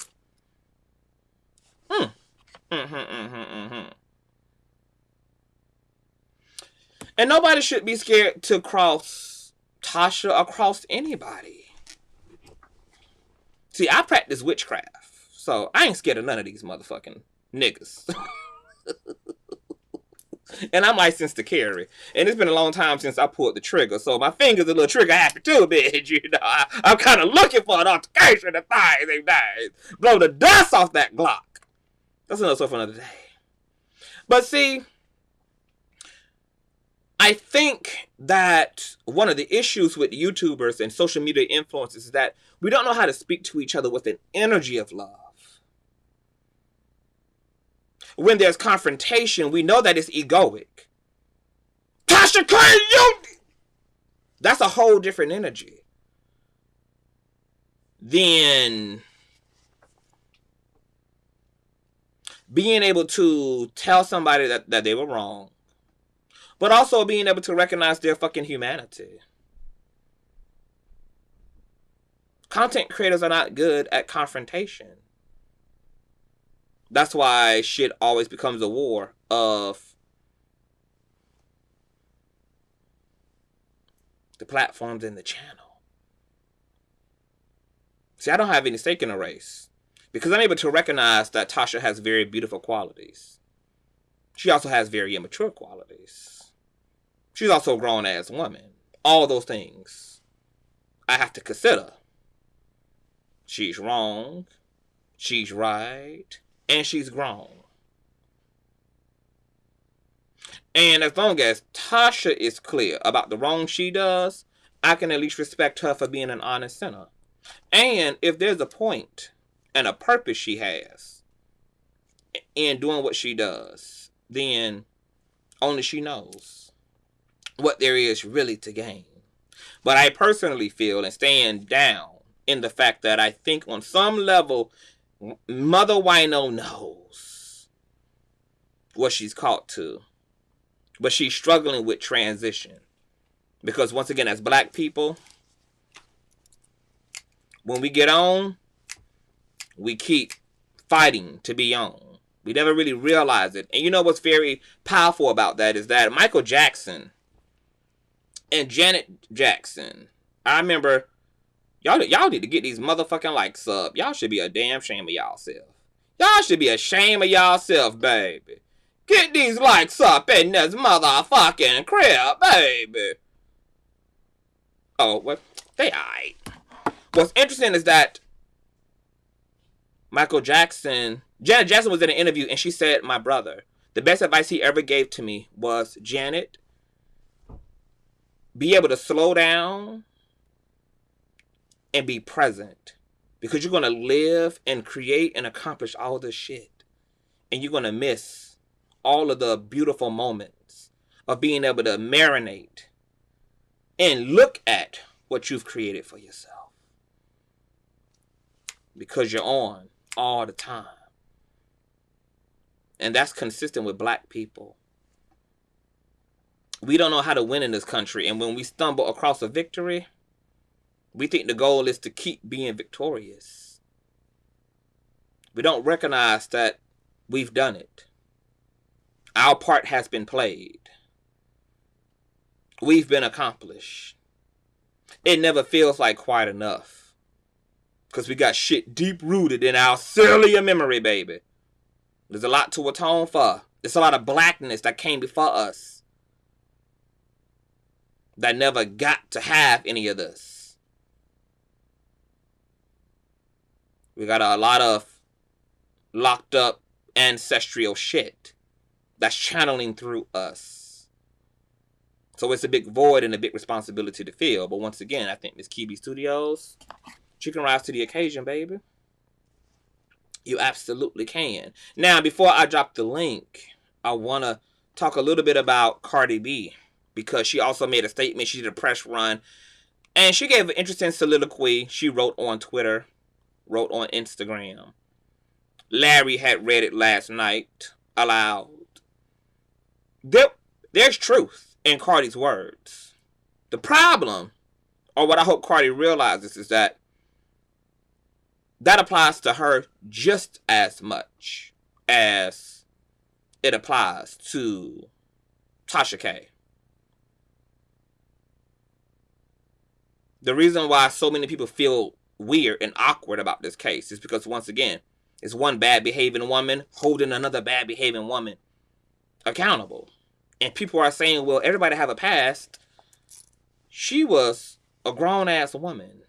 S3: And nobody should be scared to cross Tasha across anybody. See, I practice witchcraft, so I ain't scared of none of these motherfucking niggas. And I'm licensed to carry. And it's been a long time since I pulled the trigger, so my finger's a little trigger happy too a bit, you know. I'm kind of looking for an altercation of things these days. Blow the dust off that Glock. That's another story for another day. But see, I think that one of the issues with YouTubers and social media influencers is that we don't know how to speak to each other with an energy of love. When there's confrontation, we know that it's egoic. Tasha K, you... That's a whole different energy than being able to tell somebody that they were wrong, but also being able to recognize their fucking humanity. Content creators are not good at confrontation. That's why shit always becomes a war of the platforms and the channel. See, I don't have any stake in the race because I'm able to recognize that Tasha has very beautiful qualities. She also has very immature qualities. She's also a grown-ass woman. All those things I have to consider. She's wrong. She's right. And she's grown. And as long as Tasha is clear about the wrong she does, I can at least respect her for being an honest sinner. And if there's a point and a purpose she has in doing what she does, then only she knows what there is really to gain. But I personally feel and stand down in the fact that I think on some level, Mother Wino knows what she's caught to. But she's struggling with transition. Because once again, as black people, when we get on, we keep fighting to be on. We never really realize it. And you know what's very powerful about that is that Michael Jackson and Janet Jackson, I remember, y'all need to get these motherfucking likes up. Y'all should be a damn shame of y'allself. Y'all should be ashamed of y'allself, baby. Get these likes up in this motherfucking crib, baby. Oh, well, they aight. What's interesting is that Janet Jackson was in an interview and she said, my brother, the best advice he ever gave to me was, Janet, be able to slow down and be present. Because you're going to live and create and accomplish all this shit. And you're going to miss all of the beautiful moments of being able to marinate and look at what you've created for yourself. Because you're on all the time. And that's consistent with black people. We don't know how to win in this country. And when we stumble across a victory, we think the goal is to keep being victorious. We don't recognize that we've done it. Our part has been played. We've been accomplished. It never feels like quite enough. Because we got shit deep rooted in our cellular memory, baby. There's a lot to atone for. There's a lot of blackness that came before us. That never got to have any of this. We got a lot of locked up ancestral shit that's channeling through us. So it's a big void and a big responsibility to fill. But once again, I think Miss Kebe Studios, she can rise to the occasion, baby. You absolutely can. Now, before I drop the link, I want to talk a little bit about Cardi B. Because she also made a statement. She did a press run. And she gave an interesting soliloquy. She wrote on Twitter. Wrote on Instagram. Larry had read it last night aloud. There's truth in Cardi's words. The problem, or what I hope Cardi realizes, is that applies to her just as much as it applies to Tasha K. The reason why so many people feel weird and awkward about this case is because, once again, it's one bad behaving woman holding another bad behaving woman accountable. And people are saying, well, everybody have a past. She was a grown-ass woman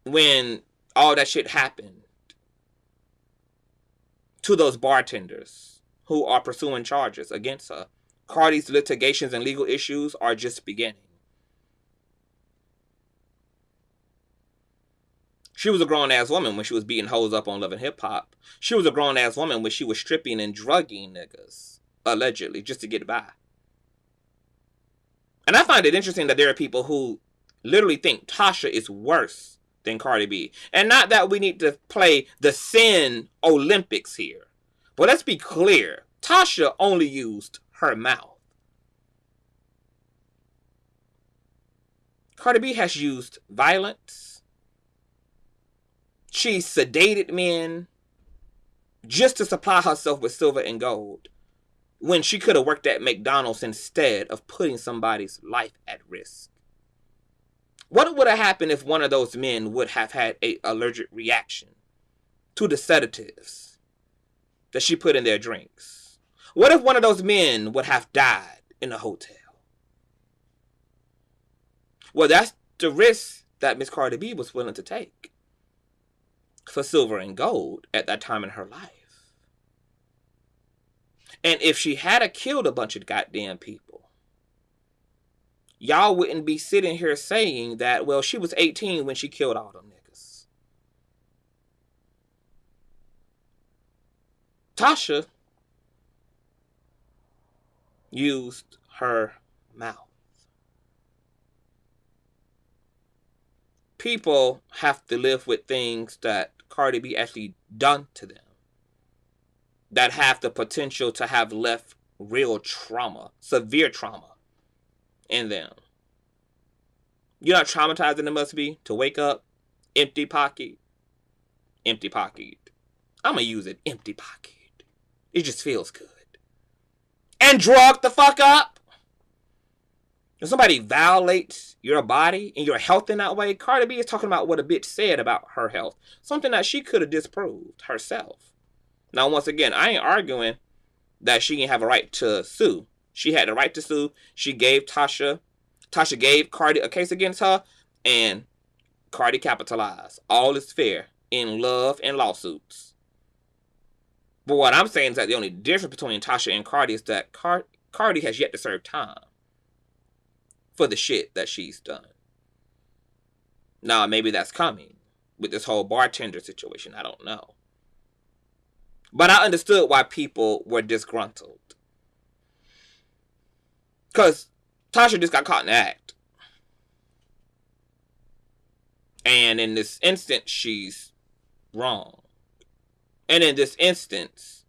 S3: when all that shit happened to those bartenders who are pursuing charges against her. Cardi's litigations and legal issues are just beginning. She was a grown-ass woman when she was beating hoes up on Love and Hip Hop. She was a grown-ass woman when she was stripping and drugging niggas, allegedly, just to get by. And I find it interesting that there are people who literally think Tasha is worse than Cardi B. And not that we need to play the sin Olympics here. But let's be clear. Tasha only used her mouth. Cardi B has used violence. She sedated men just to supply herself with silver and gold when she could have worked at McDonald's instead of putting somebody's life at risk. What would have happened if one of those men would have had an allergic reaction to the sedatives that she put in their drinks? What if one of those men would have died in a hotel? Well, that's the risk that Miss Cardi B was willing to take for silver and gold at that time in her life. And if she had killed a bunch of goddamn people, y'all wouldn't be sitting here saying that, well, she was 18 when she killed all them niggas. Tasha used her mouth. People have to live with things that Cardi B actually done to them that have the potential to have left real trauma, severe trauma in them. You know how traumatizing it must be to wake up empty pocket? Empty pocket. I'm going to use it, empty pocket. It just feels good. And drug the fuck up. If somebody violates your body and your health in that way, Cardi B is talking about what a bitch said about her health. Something that she could have disproved herself. Now, once again, I ain't arguing that she didn't have a right to sue. She had the right to sue. She gave Tasha gave Cardi a case against her, and Cardi capitalized. All is fair in love and lawsuits. But what I'm saying is that the only difference between Tasha and Cardi is that Cardi has yet to serve time for the shit that she's done. Now, maybe that's coming with this whole bartender situation. I don't know. But I understood why people were disgruntled. Because Tasha just got caught in the act. And in this instance, she's wrong. And in this instance,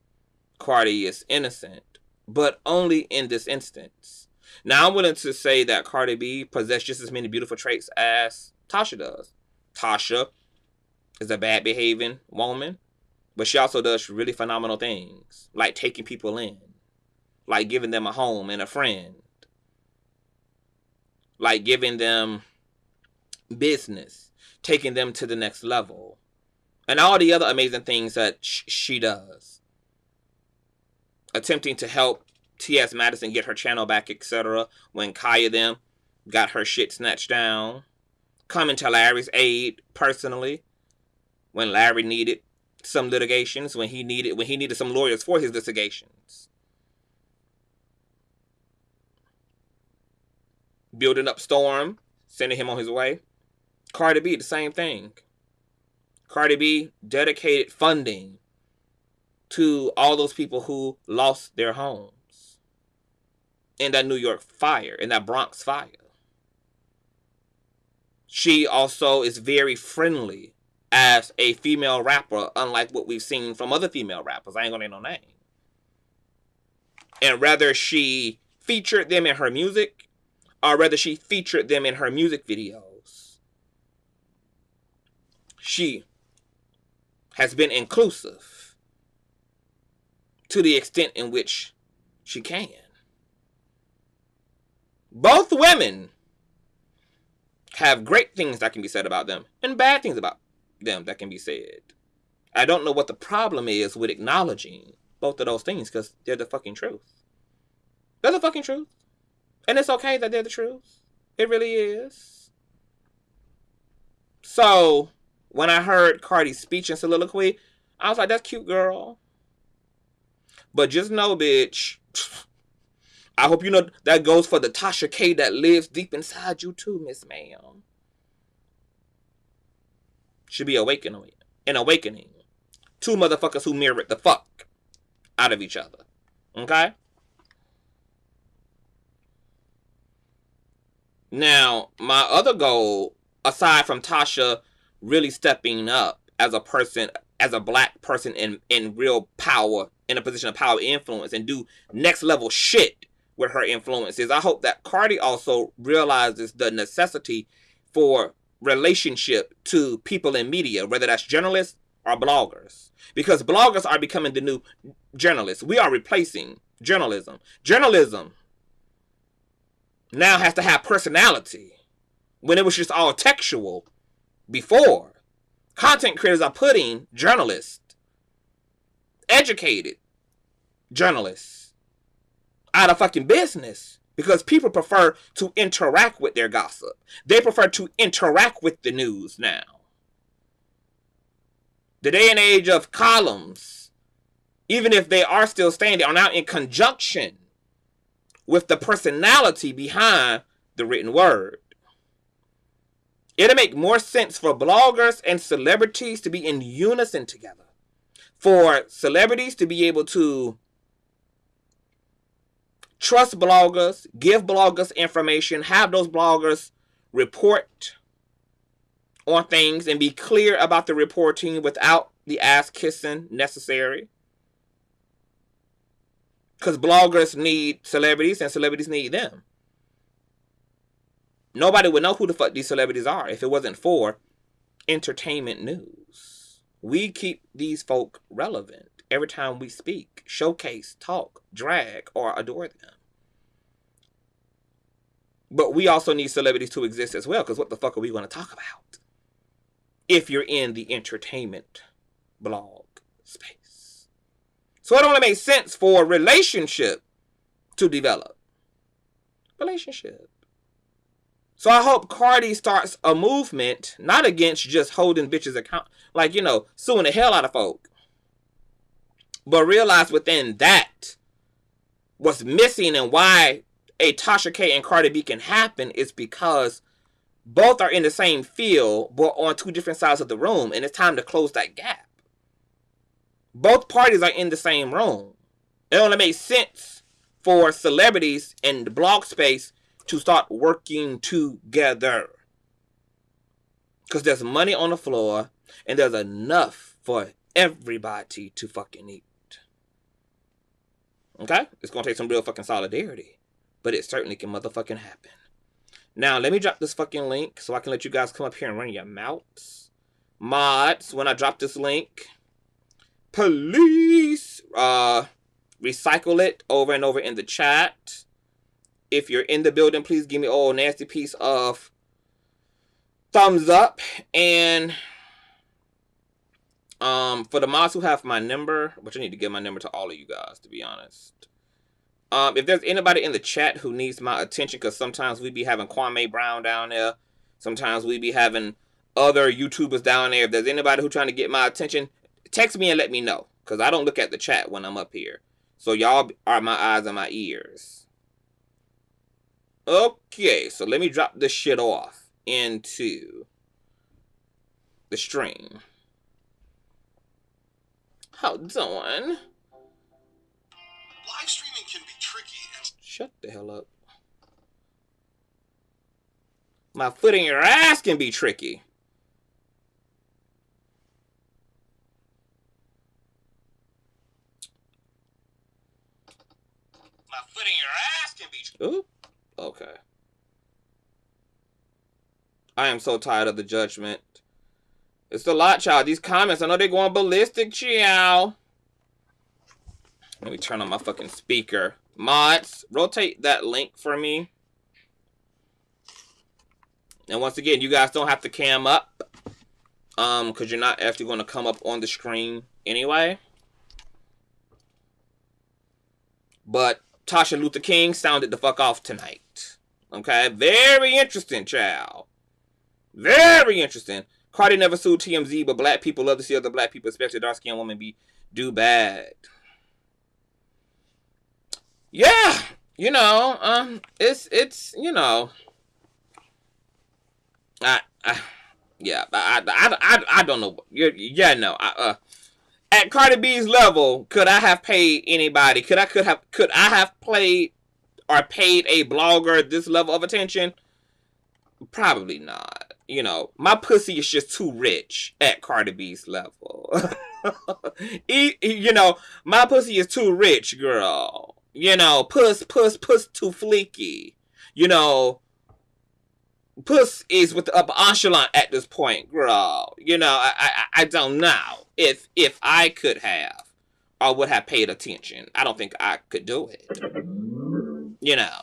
S3: Cardi is innocent. But only in this instance. Now, I'm willing to say that Cardi B possesses just as many beautiful traits as Tasha does. Tasha is a bad behaving woman, but she also does really phenomenal things, like taking people in, like giving them a home and a friend, like giving them business, taking them to the next level, and all the other amazing things that she does. Attempting to help T.S. Madison get her channel back, etc. when Kaya them got her shit snatched down. Coming to Larry's aid personally when Larry needed some litigations, when he needed some lawyers for his litigations. Building up Storm, sending him on his way. Cardi B, the same thing. Cardi B dedicated funding to all those people who lost their homes in that New York fire, in that Bronx fire. She also is very friendly as a female rapper, unlike what we've seen from other female rappers. I ain't gonna name no name. And whether she featured them in her music, or whether she featured them in her music videos, she has been inclusive to the extent in which she can. Both women have great things that can be said about them and bad things about them that can be said. I don't know what the problem is with acknowledging both of those things, because they're the fucking truth. They're the fucking truth. And it's okay that they're the truth. It really is. So, when I heard Cardi's speech and soliloquy, I was like, that's cute, girl. But just know, bitch, I hope you know that goes for the Tasha K that lives deep inside you too, Miss Ma'am. Should be an awakening. Two motherfuckers who mirror the fuck out of each other. Okay? Now, my other goal, aside from Tasha really stepping up as a person, as a black person in real power, in a position of power influence, and do next level shit with her influences, I hope that Cardi also realizes the necessity for relationship to people in media, whether that's journalists or bloggers. Because bloggers are becoming the new journalists. We are replacing journalism. Journalism now has to have personality when it was just all textual before. Content creators are putting journalists, educated journalists, out of fucking business because people prefer to interact with their gossip. They prefer to interact with the news now. The day and age of columns, even if they are still staying, they are now in conjunction with the personality behind the written word. It'll make more sense for bloggers and celebrities to be in unison together. For celebrities to be able to trust bloggers, give bloggers information, have those bloggers report on things and be clear about the reporting without the ass kissing necessary. Because bloggers need celebrities and celebrities need them. Nobody would know who the fuck these celebrities are if it wasn't for entertainment news. We keep these folk relevant every time we speak, showcase, talk, drag, or adore them. But we also need celebrities to exist as well, because what the fuck are we going to talk about if you're in the entertainment blog space? So it only makes sense for a relationship to develop. Relationship. So I hope Cardi starts a movement, not against just holding bitches account, like, you know, suing the hell out of folk. But realize within that, what's missing and why a Tasha K and Cardi B can happen is because both are in the same field, but on two different sides of the room, and it's time to close that gap. Both parties are in the same room. It only makes sense for celebrities in the blog space to start working together. Because there's money on the floor, and there's enough for everybody to fucking eat. Okay? It's going to take some real fucking solidarity. But it certainly can motherfucking happen. Now, let me drop this fucking link so I can let you guys come up here and run your mouths. Mods, when I drop this link, please recycle it over and over in the chat. If you're in the building, please give me a old nasty piece of thumbs up. And for the mods who have my number, which I need to give my number to all of you guys, to be honest. If there's anybody in the chat who needs my attention, because sometimes we be having Kwame Brown down there. Sometimes we be having other YouTubers down there. If there's anybody who's trying to get my attention, text me and let me know. Because I don't look at the chat when I'm up here. So y'all are my eyes and my ears. Okay, so let me drop this shit off into the stream. How doing?
S4: Live streaming can be tricky.
S3: Shut the hell up. My foot in your ass can be tricky. My foot in your ass can be tricky. Ooh. Okay. I am so tired of the judgment. It's a lot, child. These comments, I know they're going ballistic, child. Let me turn on my fucking speaker. Mods, rotate that link for me. And once again, you guys don't have to cam up. Because you're not actually going to come up on the screen anyway. But Tasha Luther King sounded the fuck off tonight. Okay? Very interesting, child. Very interesting. Cardi never sued TMZ, but black people love to see other black people, especially dark-skinned women, do bad. Yeah, you know, it's you know, I don't know. Yeah, no. At Cardi B's level, could I have paid anybody? Could I have played or paid a blogger this level of attention? Probably not. You know, my pussy is just too rich at Cardi B's level. You know, my pussy is too rich, girl. You know, puss too fleeky. You know, puss is with the upper echelon at this point, girl. You know, I don't know if I could have or would have paid attention. I don't think I could do it. You know,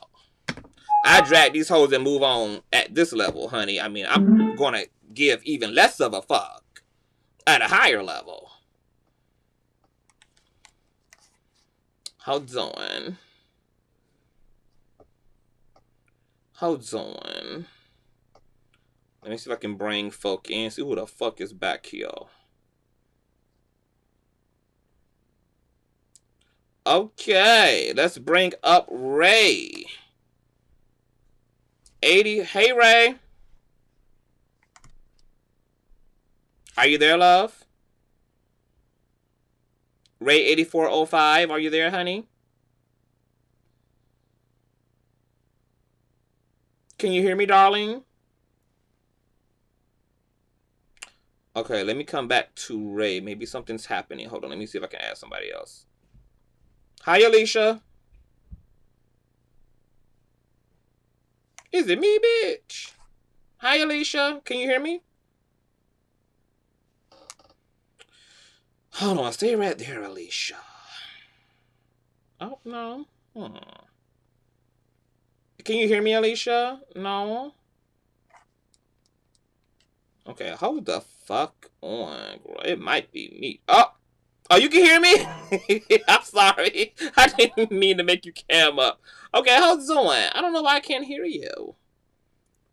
S3: I drag these hoes and move on at this level, honey. I mean, I'm gonna give even less of a fuck at a higher level. Hold on. Hold on. Let me see if I can bring folk in. See who the fuck is back here. Okay, let's bring up Ray. 80. Hey, Ray. Are you there, love? Ray 8405. Are you there, honey? Can you hear me, darling? Okay, let me come back to Ray. Maybe something's happening. Hold on, let me see if I can add somebody else. Hi, Alicia. Is it me, bitch? Hi, Alicia. Can you hear me? Hold on, stay right there, Alicia. Oh, no. Can you hear me, Alicia? No. Okay, hold the fuck on, girl. It might be me. Oh, you can hear me? I'm sorry. I didn't mean to make you cam up. Okay, how's it going? I don't know why I can't hear you.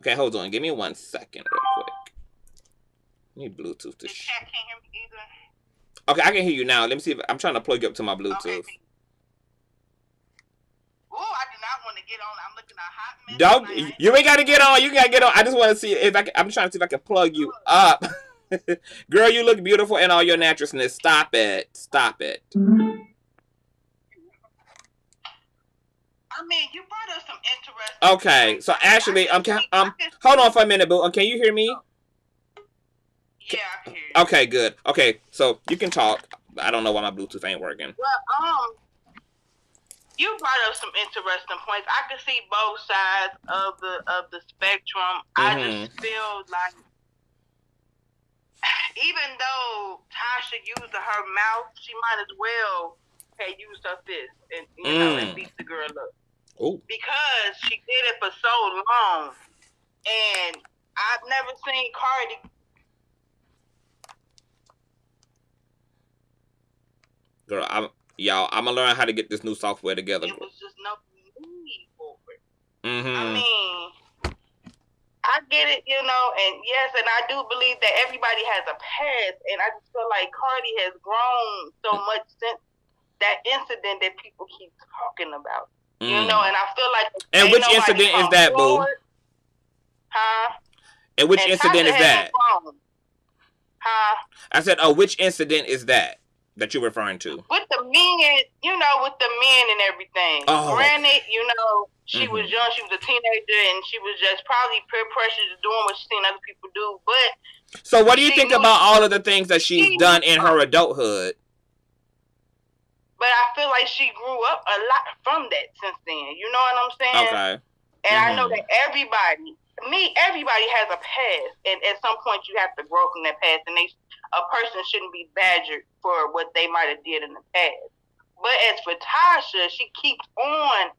S3: Okay, hold on. Give me 1 second real quick. I need Bluetooth to
S4: Chat can't hear me either.
S3: Okay, I can hear you now. Let me see if I'm trying to plug you up to my Bluetooth.
S4: Okay. Oh, I do not want to get on. I'm looking at hot mess.
S3: Don't you ain't gotta get on. You gotta get on. I just want to see if I'm trying to see if I can plug you up. Girl, you look beautiful in all your naturalness. Stop it. Stop it.
S4: I mean, you brought us some interesting.
S3: Okay, so actually, hold on for a minute, boo. Can you hear me?
S4: Yeah, I can hear you.
S3: Okay, good. Okay, so you can talk. I don't know why my Bluetooth ain't working.
S4: Well, you brought up some interesting points. I can see both sides of the spectrum. I just feel like, even though Tasha used her mouth, she might as well have used her fist and and beat the girl up.
S3: Ooh.
S4: Because she did it for so long, and I've never seen Cardi.
S3: Girl, I'm gonna learn how to get this new software together.
S4: It was just no need for it.
S3: Mm-hmm.
S4: I mean, I get it, and yes, and I do believe that everybody has a past, and I just feel like Cardi has grown so much since that incident that people keep talking about. And I feel like.
S3: And which incident is that, boo?
S4: Huh?
S3: And which incident is that?
S4: Huh?
S3: I said, which incident is that you're referring to?
S4: With the men, with the men and everything.
S3: Oh.
S4: Granted, she was young, she was a teenager, and she was just probably peer pressure to doing what she's seen other people do. But
S3: so, what do you think about all of the things that she's done in her adulthood?
S4: But I feel like she grew up a lot from that since then. You know what I'm saying?
S3: Okay.
S4: And I know that everybody has a past, and at some point you have to grow from that past, and a person shouldn't be badgered for what they might have did in the past. But as for Tasha, she keeps on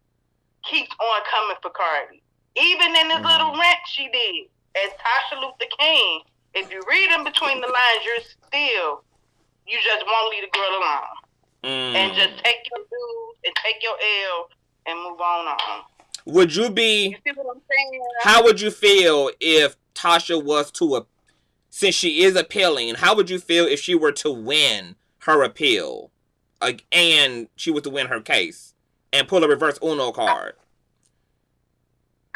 S4: coming for Cardi. Even in this little rant she did as Tasha Luther King, if you read in between the lines, you just won't leave the girl alone. And just take your dues and take your L and move on.
S3: Would you be?
S4: You see what I'm saying?
S3: How would you feel if Tasha was to since she is appealing? How would you feel if she were to win her appeal, and she was to win her case and pull a reverse Uno card?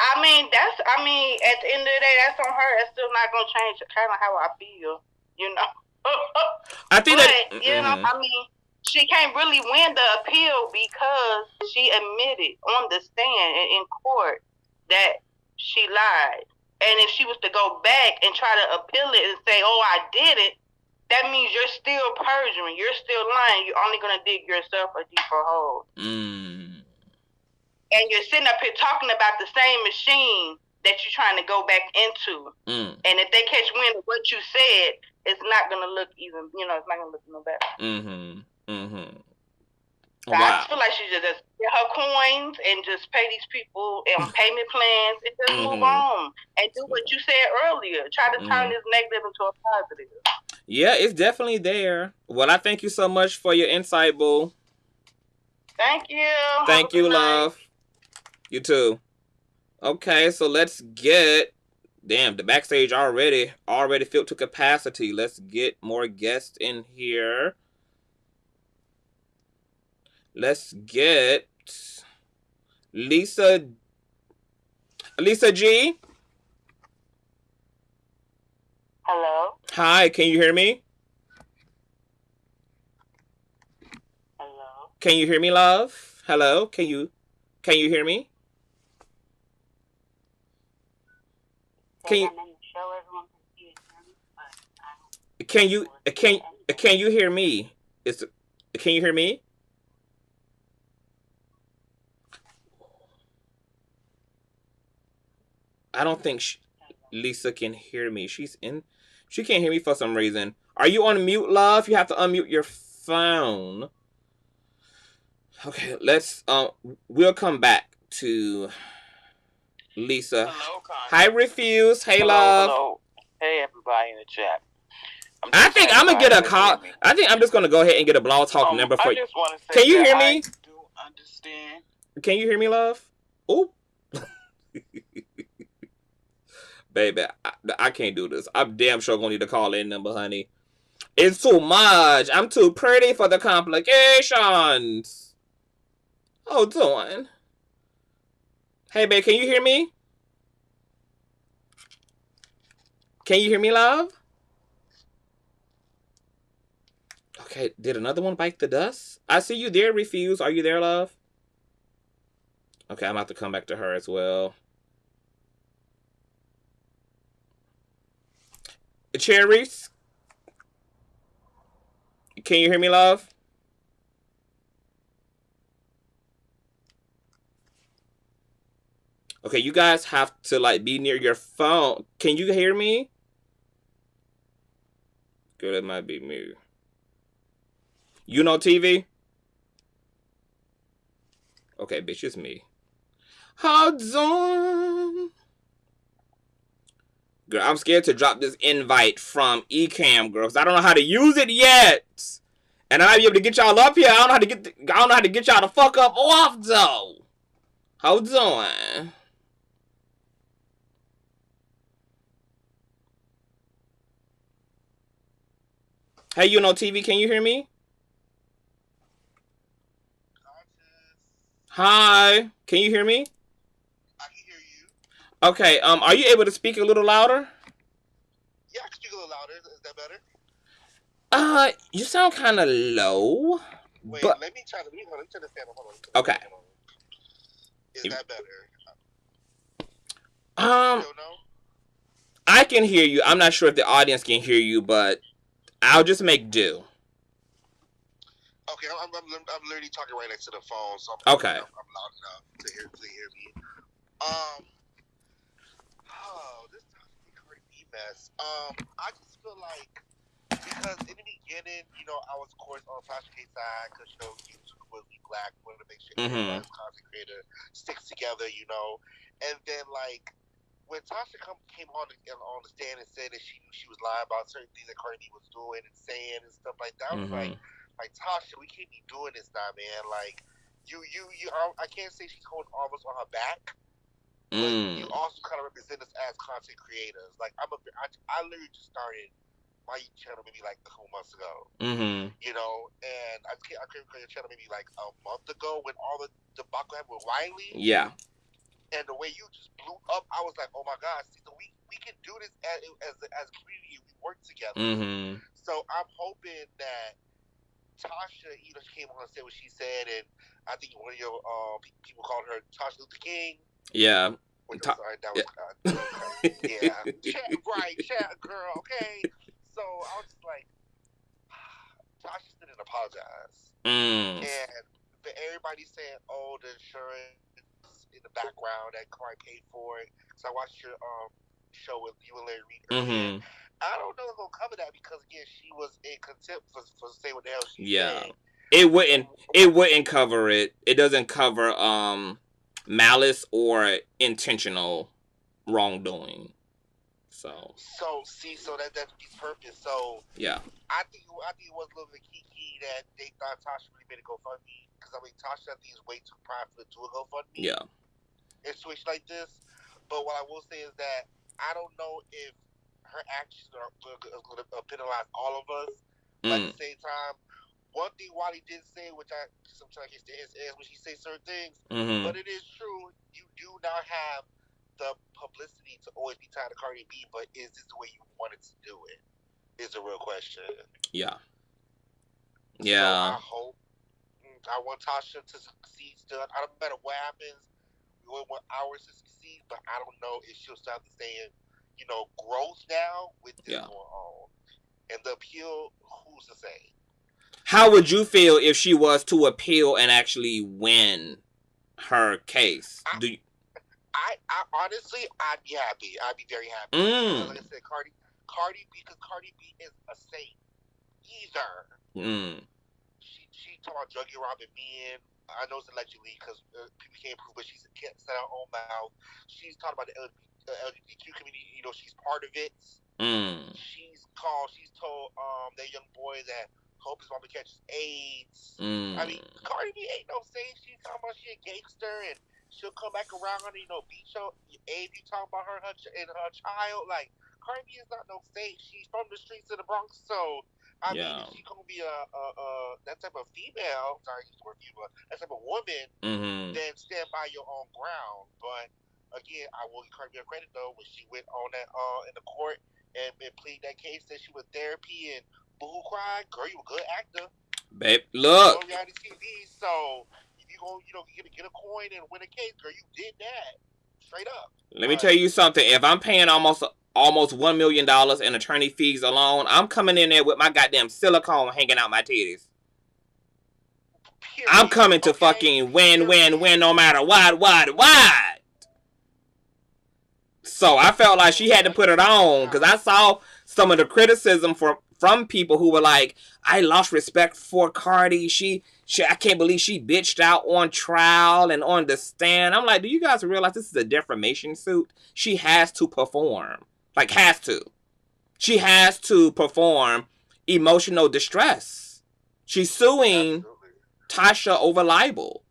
S4: I mean, at the end of the day, that's on her. That's still not gonna change kind of how I feel. I think I mean. She can't really win the appeal because she admitted on the stand and in court that she lied. And if she was to go back and try to appeal it and say, I did it, that means you're still perjuring. You're still lying. You're only going to dig yourself a deeper hole. And you're sitting up here talking about the same machine that you're trying to go back into. And if they catch wind of what you said, it's not going to look even, it's not going to look no better. So I feel like she just get her coins and just pay these people on payment plans and just move on and do what you said earlier. Try to turn this negative into a positive.
S3: Yeah, it's definitely there. Well, I thank you so much for your insight, boo.
S4: Thank you.
S3: Thank you, love. You too. Okay, so let's get. Damn, the backstage already filled to capacity. Let's get more guests in here. Let's get Lisa. Lisa G?
S4: Hello?
S3: Hi, can you hear me?
S4: Hello?
S3: Can you hear me, love? Hello? Can you hear me? Can you hear me? Can you hear me? I don't think Lisa can hear me. She can't hear me for some reason. Are you on mute, love? You have to unmute your phone. Okay, we'll come back to Lisa.
S5: Hello,
S3: hi, Refuse. Hey, love.
S5: Hello. Hey, everybody in the chat.
S3: I think I'm gonna get a call. I think I'm just gonna go ahead and get a Blog Talk number for you.
S5: I just want to say,
S3: can you hear me?
S5: I do understand.
S3: Can you hear me, love? Oh, baby, I can't do this. I'm damn sure gonna need a call-in number, honey. It's too much. I'm too pretty for the complications. Oh, doing. Hey, babe, can you hear me? Can you hear me, love? Okay, did another one bite the dust? I see you there, Refuse. Are you there, love? Okay, I'm about to come back to her as well. Cherries? Can you hear me, love? Okay, you guys have to, like, be near your phone. Can you hear me? Good, it might be me. You know TV? Okay, bitch, it's me. Hold on. Girl, I'm scared to drop this invite from Ecamm, girl, because I don't know how to use it yet. And I might be able to get y'all up here. I don't know how to get y'all to fuck up off, though. Hold on. Hey, you know TV, can you hear me? Hi, can you hear me?
S6: I can hear you.
S3: Okay, are you able to speak a little louder?
S6: Yeah, I can speak a little louder. Is that better?
S3: You sound kind of low.
S6: Wait,
S3: but...
S6: let me turn the fan on. Hold on.
S3: Okay.
S6: Is that better?
S3: I can hear you. I'm not sure if the audience can hear you, but I'll just make do.
S6: Okay, I'm literally talking right next to the phone, so
S3: okay.
S6: I'm loud enough to hear me. This is a Cardi B mess. I just feel like because in the beginning, I was of course on Tasha K side because he was completely black, wanted to make sure everybody's content creator sticks together, and then like when Tasha came on the stand and said that she knew she was lying about certain things that Cardi B was doing and saying and stuff like that, I was like Tasha, we can't be doing this now, man. Like I can't say she's holding all of us on her back, but you also kind of represent us as content creators. Like I literally just started my channel maybe like a couple months ago, and I created your channel maybe like a month ago when all the debacle happened with Wiley.
S3: Yeah.
S6: And the way you just blew up, I was like, oh my gosh, so we can do this as a community. We work together. So I'm hoping that Tasha, she came on and said what she said, and I think one of your people called her Tasha Luther King.
S3: Yeah.
S6: Sorry, that was yeah. Chat girl, okay. So I was just like, Tasha didn't apologize, and but everybody's saying, oh, the insurance in the background that Cardi paid for it. So I watched your show with you and Larry Reid earlier. I don't know if it'll cover that because again she was in contempt for saying what the hell she said.
S3: It wouldn't cover it. It doesn't cover malice or intentional wrongdoing. So that's his purpose. So
S6: yeah, I think it was a little bit key that they thought Tasha really made a GoFundMe because Tasha I think is way too prideful to do a GoFundMe.
S3: Yeah,
S6: and switch like this. But what I will say is that I don't know if her actions are going to penalize all of us. But at the same time, one thing Wally did say, which I sometimes get to his ass when she says certain things, but it is true. You do now have the publicity to always be tied to Cardi B, but is this the way you wanted to do it? Is the real question.
S3: Yeah.
S6: Yeah. So I want Tasha to succeed still. I don't matter what happens. We want ours to succeed, but I don't know if she'll start saying, growth now with this going on. And the appeal, who's to say?
S3: How would you feel if she was to appeal and actually win her case?
S6: I honestly, I'd be happy. I'd be very happy. Like I said, Cardi B, because Cardi B is a saint. Either. She talking about drug robbing men. I know it's allegedly because people can't prove, but she can't set her own mouth. She's talking about the LGBTQ community. She's part of it. She's told that young boy that hope his mama catches AIDS. I mean, Cardi B ain't no saint. She's talking about she a gangster and she'll come back around and beat your Abe. You talking about her and her child? Like, Cardi B is not no saint. She's from the streets of the Bronx, so I mean, if she's gonna be that type of female, that type of woman, then stand by your own ground. But again, I will give Cardi B credit though when she went on that in the court and plead that case, that she was therapy and boohoo cried. Girl, you a good actor,
S3: babe. Look,
S6: you on reality TV, so if you gonna get a coin and win a case, girl, you did that straight up.
S3: Let me tell you something. If I'm paying almost $1 million in attorney fees alone, I'm coming in there with my goddamn silicone hanging out my titties. Period. I'm coming to fucking win no matter what. So I felt like she had to put it on because I saw some of the criticism from people who were like, I lost respect for Cardi. I can't believe she bitched out on trial and on the stand. I'm like, do you guys realize this is a defamation suit? She has to perform. Like, has to. She has to perform emotional distress. She's suing Tasha over libel.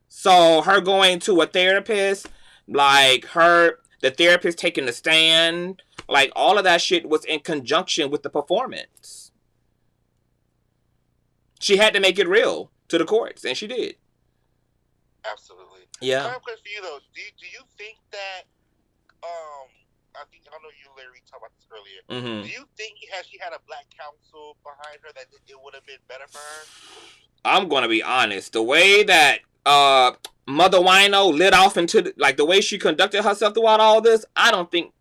S3: So her going to a therapist, like the therapist taking the stand, like all of that shit was in conjunction with the performance. She had to make it real to the courts, and she did.
S6: Absolutely.
S3: Yeah.
S6: I have a question for you though. Do you think that I know you literally talked about this earlier. Do you think had she had a black counsel behind her that it would have been better for her?
S3: I'm gonna be honest. The way that Mother Wino lit off into the way she conducted herself throughout all this, I think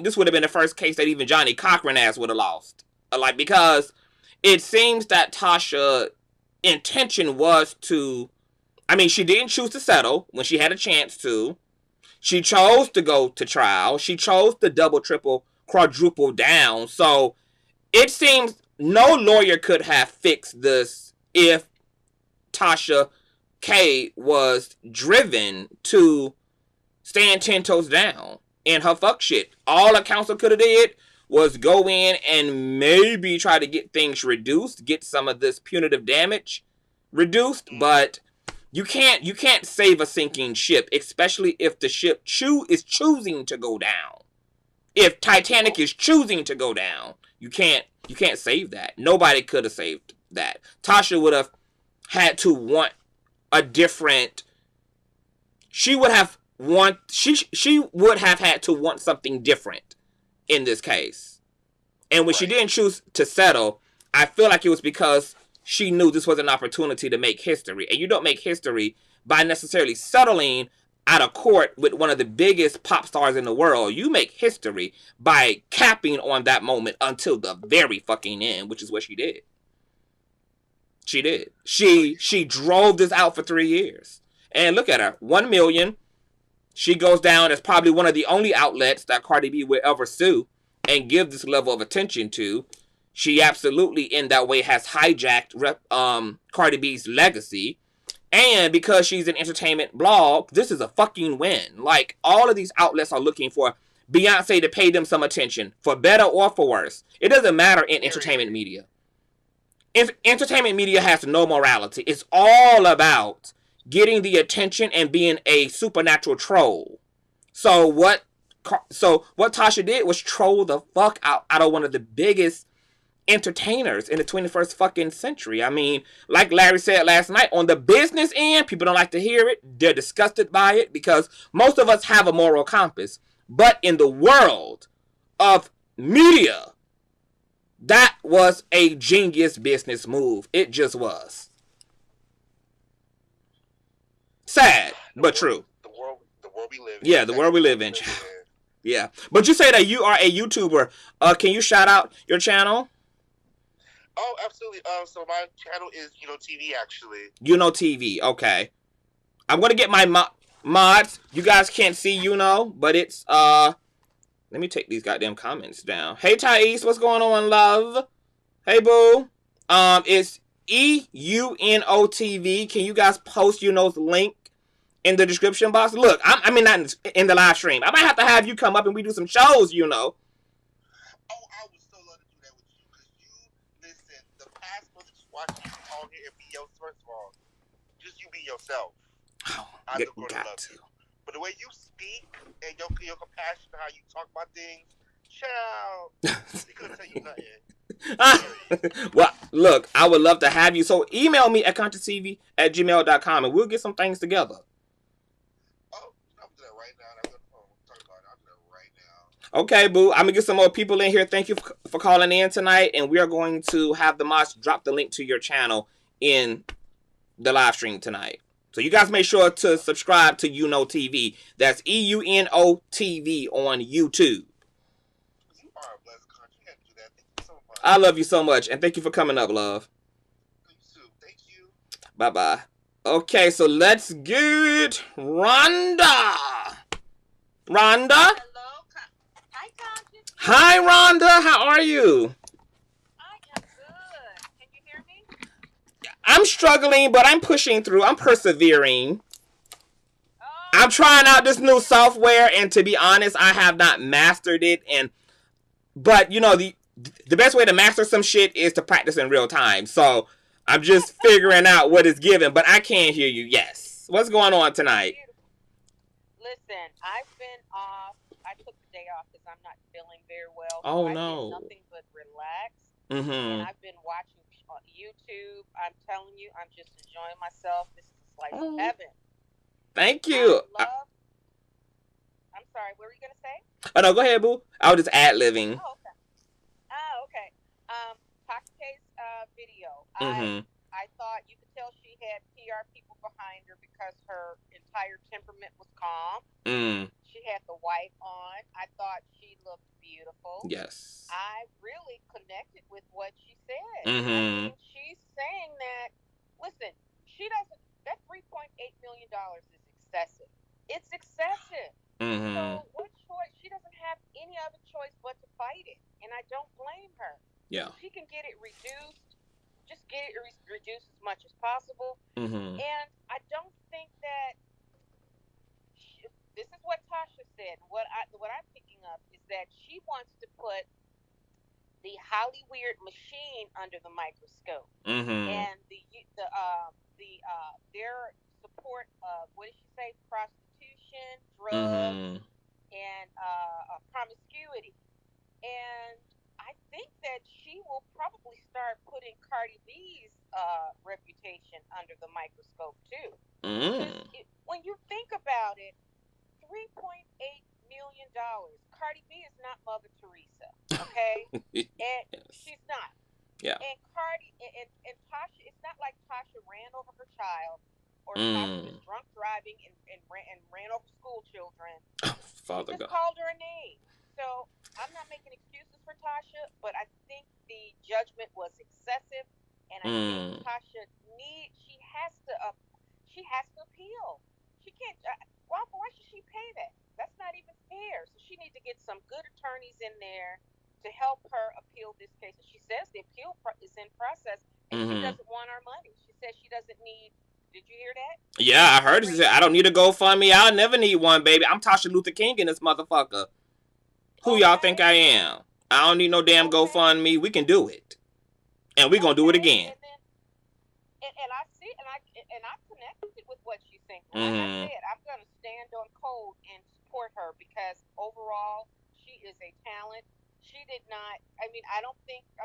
S3: this would have been the first case that even Johnny Cochran ass would have lost. Because it seems that Tasha's intention was to, she didn't choose to settle when she had a chance to. She chose to go to trial. She chose to double, triple, quadruple down. So it seems no lawyer could have fixed this if Tasha K was driven to stand 10 toes down in her fuck shit. All a counsel could have did was go in and maybe try to get things reduced, get some of this punitive damage reduced, but you can't save a sinking ship, especially if the ship is choosing to go down. If Titanic is choosing to go down, you can't save that. Nobody could have saved that. Tasha would have had to want a different. She would have had to want something different in this case. And when she didn't choose to settle, I feel like it was because she knew this was an opportunity to make history. And you don't make history by necessarily settling out of court with one of the biggest pop stars in the world. You make history by capping on that moment until the very fucking end, which is what she did. She did. She drove this out for 3 years. And look at her. 1 million. She goes down as probably one of the only outlets that Cardi B will ever sue and give this level of attention to. She absolutely, in that way, has hijacked Cardi B's legacy. And because she's an entertainment blog, this is a fucking win. Like, all of these outlets are looking for Beyonce to pay them some attention, for better or for worse. It doesn't matter in entertainment media. If entertainment media has no morality, it's all about getting the attention and being a supernatural troll. So what Tasha did was troll the fuck out of one of the biggest entertainers in the 21st fucking century. I mean, like Larry said last night, on the business end, people don't like to hear it. They're disgusted by it because most of us have a moral compass. But in the world of media, that was a genius business move. It just was. Sad, but true.
S6: The world we live in.
S3: Yeah, the world we live in. Yeah. But you say that you are a YouTuber. Can you shout out your channel?
S6: Oh, absolutely. So my channel is TV, actually.
S3: UnWineWithTashaK, okay. I'm gonna get my mods. You guys can't see but it's let me take these goddamn comments down. Hey Thais, what's going on, love? Hey boo. It's EUNOTV. Can you guys post Uno's link in the description box? Look, I mean not in the live stream. I might have to have you come up and we do some shows,
S6: Oh, I would so love to do that with you, because listen, the past mother just watching you on here and be yourself. First of all, just you be yourself.
S3: Oh,
S6: I'm going to love you. But the way you speak and your compassion, how you talk about things, child, they couldn't tell you nothing.
S3: Well, look, I would love to have you. So email me at Consciouztv@gmail.com and we'll get some things together.
S6: Oh, I'm doing that right now. I'm doing that right now.
S3: Okay, boo. I'm going to get some more people in here. Thank you for calling in tonight. And we are going to have the mods drop the link to your channel in the live stream tonight. So you guys make sure to subscribe to UnWineWithTV. That's EUNOTV on YouTube.
S6: You are a blessed country. You got to do that. Thank you so much.
S3: I love you so much. And thank you for coming up, love.
S6: Thank you.
S3: Bye-bye. Okay, so let's get Rhonda. Rhonda?
S7: Hello. Hi, Conscious.
S3: Hi, Rhonda. How are you?
S7: I am good. Can you hear me?
S3: I'm struggling, but I'm pushing through. I'm persevering.
S7: Oh.
S3: I'm trying out this new software, and to be honest, I have not mastered it. But the best way to master some shit is to practice in real time. So I'm just figuring out what it's given, but I can't hear you. Yes. What's going on tonight?
S7: Listen, I've been off. I took the day off because I'm not feeling very well.
S3: Oh,
S7: so
S3: no.
S7: I did nothing but relax.
S3: Mm-hmm.
S7: And I've been watching YouTube. I'm telling you, I'm just enjoying myself. This is like heaven.
S3: Thank you.
S7: I'm sorry, what were you going to say?
S3: Oh, no, go ahead, boo. I was just ad-libbing.
S7: Oh, okay. Tasha K's video. I thought you could tell she had PR people behind her because her entire temperament was calm. She had the white on. I thought she looked beautiful.
S3: Yes.
S7: I really connected with what she said. I
S3: Mm-hmm.
S7: mean, she's saying that, listen, that $3.8 million is excessive. It's excessive.
S3: Mm-hmm.
S7: So what choice? She doesn't have any other choice but to fight it. And I don't blame her.
S3: Yeah.
S7: If she can get it reduced, just get it reduced as much as possible.
S3: Mm-hmm.
S7: And I don't think that this is what Tasha said. What I'm picking up is that she wants to put the Hollyweird machine under the microscope.
S3: Mm-hmm.
S7: And their support of, what did she say, prostitution, drugs, and promiscuity. And I think that she will probably start putting Cardi B's reputation under the microscope too. When you think about it, $3.8 million. Cardi B is not Mother Teresa, okay? And she's not.
S3: Yeah.
S7: And Cardi and Tasha, it's not like Tasha ran over her child, or Tasha was drunk driving and ran over school children.
S3: Father
S7: She just
S3: God.
S7: called her a name. So I'm not making excuses for Tasha, but I think the judgment was excessive, and I think Tasha she has to appeal. She can't. Why should she pay that? That's not even fair. So she needs to get some good attorneys in there to help her appeal this case. And she says the appeal is in process, and she doesn't want our money. She says she doesn't need. Did you hear that?
S3: Yeah, I heard it. She said, I don't need a GoFundMe. I'll never need one, baby. I'm Tasha Luther King in this motherfucker. Who y'all think I am? I don't need no damn GoFundMe. We can do it. And we're going to do it again.
S7: And I see, and I connected with what she's saying. Like I said, I'm going to stand on code and support her because overall, she is a talent. she did not. I mean, I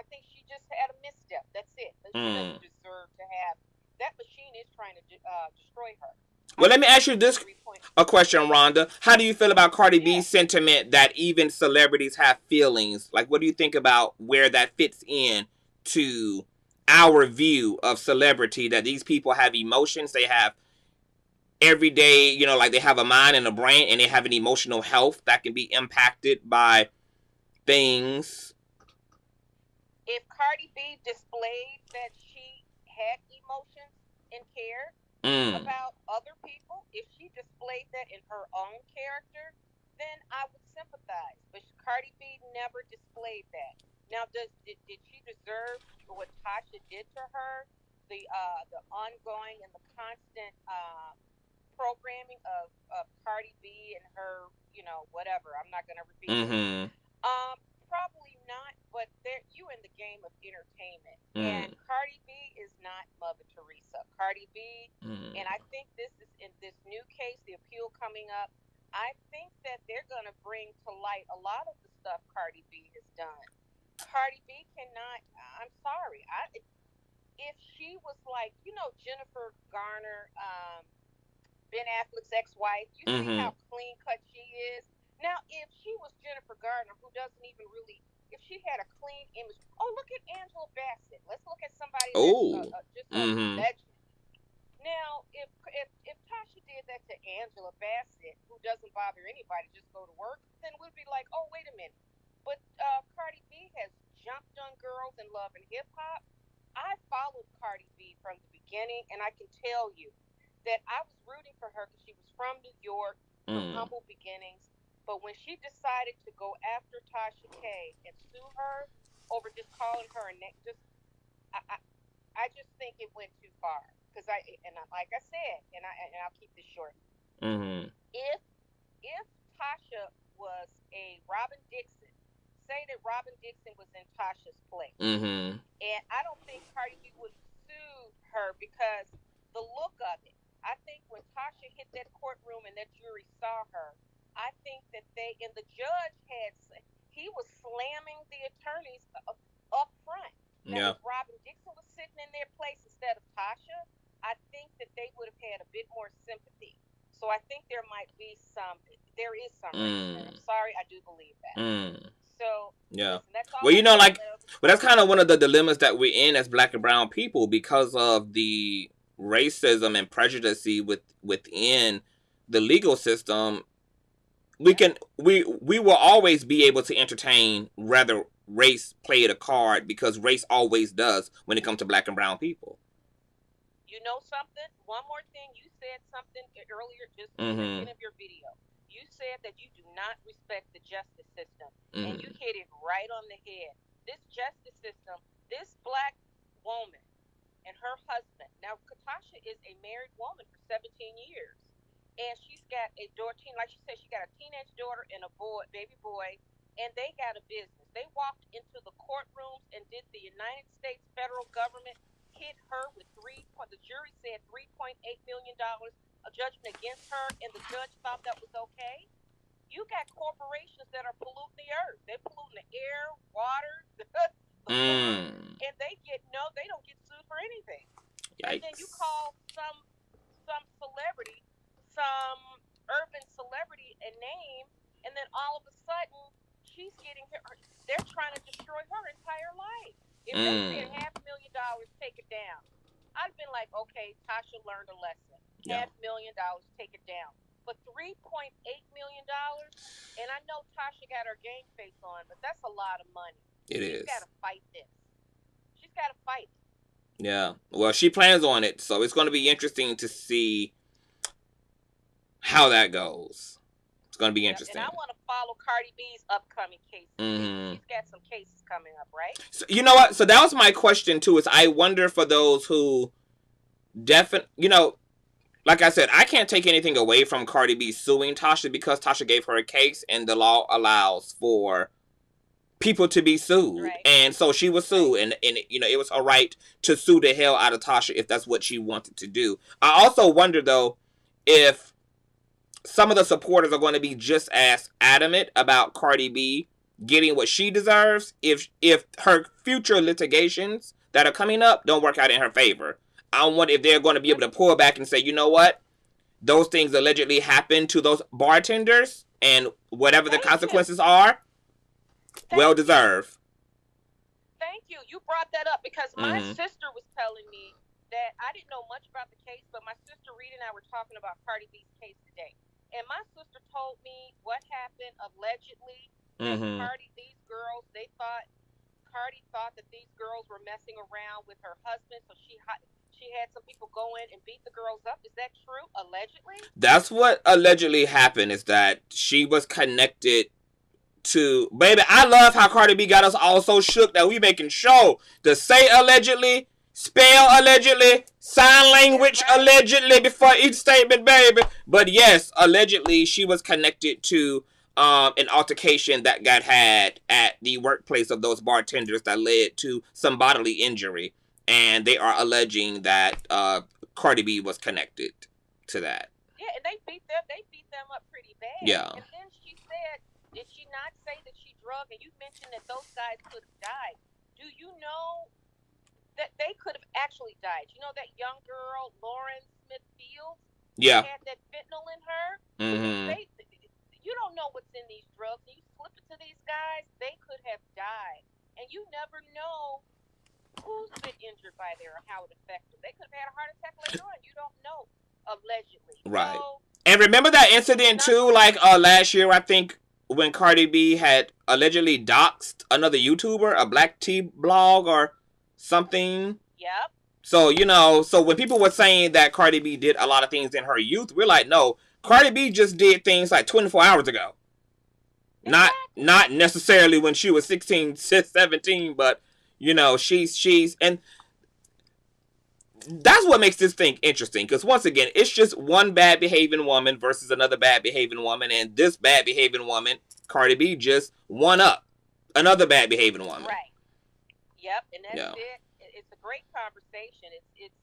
S7: think she just had a misstep. That's it. She doesn't deserve to have. That machine is trying to destroy her.
S3: Well, let me ask you a question, Rhonda. How do you feel about Cardi B's sentiment that even celebrities have feelings? Like, what do you think about where that fits in to our view of celebrity, that these people have emotions, they have every day, you know, like they have a mind and a brain, and they have an emotional health that can be impacted by things?
S7: If Cardi B displayed that she had emotions and cared about other people, if she displayed that in her own character, then I would sympathize. But Cardi B never displayed that. Now, did she deserve what Tasha did to her? The ongoing and the constant programming of Cardi B and her, you know, whatever. I'm not going to repeat it. Probably not, but you in the game of entertainment. And Cardi B is not Mother Teresa. Cardi B, and I think this is in this new case, the appeal coming up, I think that they're going to bring to light a lot of the stuff Cardi B has done. Cardi B cannot, I'm sorry, if she was like, you know, Jennifer Garner, Ben Affleck's ex-wife, you see how clean cut she is? Now, if she was Jennifer Garner, who doesn't even really, if she had a clean image, look at Angela Bassett. Let's look at somebody that's just a legend. Now, if Tasha did that to Angela Bassett, who doesn't bother anybody, just go to work, then we'd be like, oh, wait a minute. But Cardi B has jumped on girls in Love and Hip Hop. I followed Cardi B from the beginning, and I can tell you that I was rooting for her because she was from New York, from humble beginnings. But when she decided to go after Tasha K and sue her over just calling her a name, I just think it went too far. Because like I said, and I'll keep this short. If Tasha was a Robin Dixon, say that Robin Dixon was in Tasha's place, and I don't think Cardi B would sue her because the look of it. I think when Tasha hit that courtroom and that jury saw her, I think that the judge he was slamming the attorneys up front. Now, if Robin Dixon was sitting in their place instead of Tasha, I think that they would have had a bit more sympathy. So I think there is some racism. I'm sorry, I do believe that. So, listen, that's all.
S3: Well, you know, like, that's kind of one of the dilemmas that we're in as Black and brown people because of the racism and prejudice within the legal system. We will always be able to entertain whether race played a card, because race always does when it comes to Black and brown people.
S7: You know something? One more thing. You said something earlier just in the beginning of your video. You said that you do not respect the justice system, and you hit it right on the head. This justice system, this Black woman and her husband. Now, Tasha is a married woman for 17 years. And she's got a daughter, like she said, she got a teenage daughter and a baby boy, and they got a business. They walked into the courtrooms and did the United States federal government hit her with the jury said $3.8 million, a judgment against her, and the judge thought that was okay. You got corporations that are polluting the earth. They're polluting the air, water, the food, and they don't get sued for anything. Yikes. And then you call some celebrity, some urban celebrity a name, and then all of a sudden she's getting they're trying to destroy her entire life. If they said $500,000, take it down, I'd been like, okay, Tasha learned a lesson. $500,000, take it down. But $3.8 million, and I know Tasha got her game face on, but that's a lot of money. She's got to fight this. She's got to fight it.
S3: Yeah. Well, she plans on it, so it's going to be interesting to see how that goes. It's going to be interesting.
S7: And I want to follow Cardi B's upcoming cases. She's got some cases coming up, right?
S3: So, you know what? So that was my question too. Is I wonder for those who you know, like I said, I can't take anything away from Cardi B suing Tasha because Tasha gave her a case, and the law allows for people to be sued, right. And so she was sued, and you know, it was her right to sue the hell out of Tasha if that's what she wanted to do. I also wonder though if some of the supporters are going to be just as adamant about Cardi B getting what she deserves if her future litigations that are coming up don't work out in her favor. I wonder if they're going to be able to pull back and say, you know what? Those things allegedly happened to those bartenders, and whatever the consequences are, well deserved.
S7: Thank you. You brought that up because my sister was telling me that I didn't know much about the case, but my sister Rita and I were talking about Cardi B's case today. And my sister told me what happened allegedly. These girls, Cardi thought that these girls were messing around with her husband, so she had some people go in and beat the girls up. Is that true? Allegedly?
S3: That's what allegedly happened, is that she was connected to... Baby, I love how Cardi B got us all so shook that we making sure to say allegedly, spell allegedly, sign language allegedly before each statement, baby. But yes, allegedly she was connected to an altercation that got had at the workplace of those bartenders that led to some bodily injury. And they are alleging that Cardi B was connected to that.
S7: Yeah, and they beat them up pretty bad.
S3: Yeah.
S7: And then she said, did she not say that she drugged? And you mentioned that those guys could have died. Do you know that they could have actually died? You know that young girl, Lauren Smith Fields?
S3: Yeah.
S7: Had that fentanyl in her? You don't know what's in these drugs. You slip it to these guys, they could have died. And you never know who's been injured by there or how it affected them. They could have had a heart attack later on. You don't know, allegedly.
S3: Right.
S7: So,
S3: and remember that incident too, like last year, I think, when Cardi B had allegedly doxed another YouTuber, a black tea blog or something.
S7: Yep.
S3: So, you know, so when people were saying that Cardi B did a lot of things in her youth, we're like, no, Cardi B just did things like 24 hours ago. Exactly. Not necessarily when she was 16, 17, but, you know, she's, and that's what makes this thing interesting. Because once again, it's just one bad behaving woman versus another bad behaving woman. And this bad behaving woman, Cardi B, just won up another bad behaving woman.
S7: Right. Yep. And that's it. It's a great conversation. It's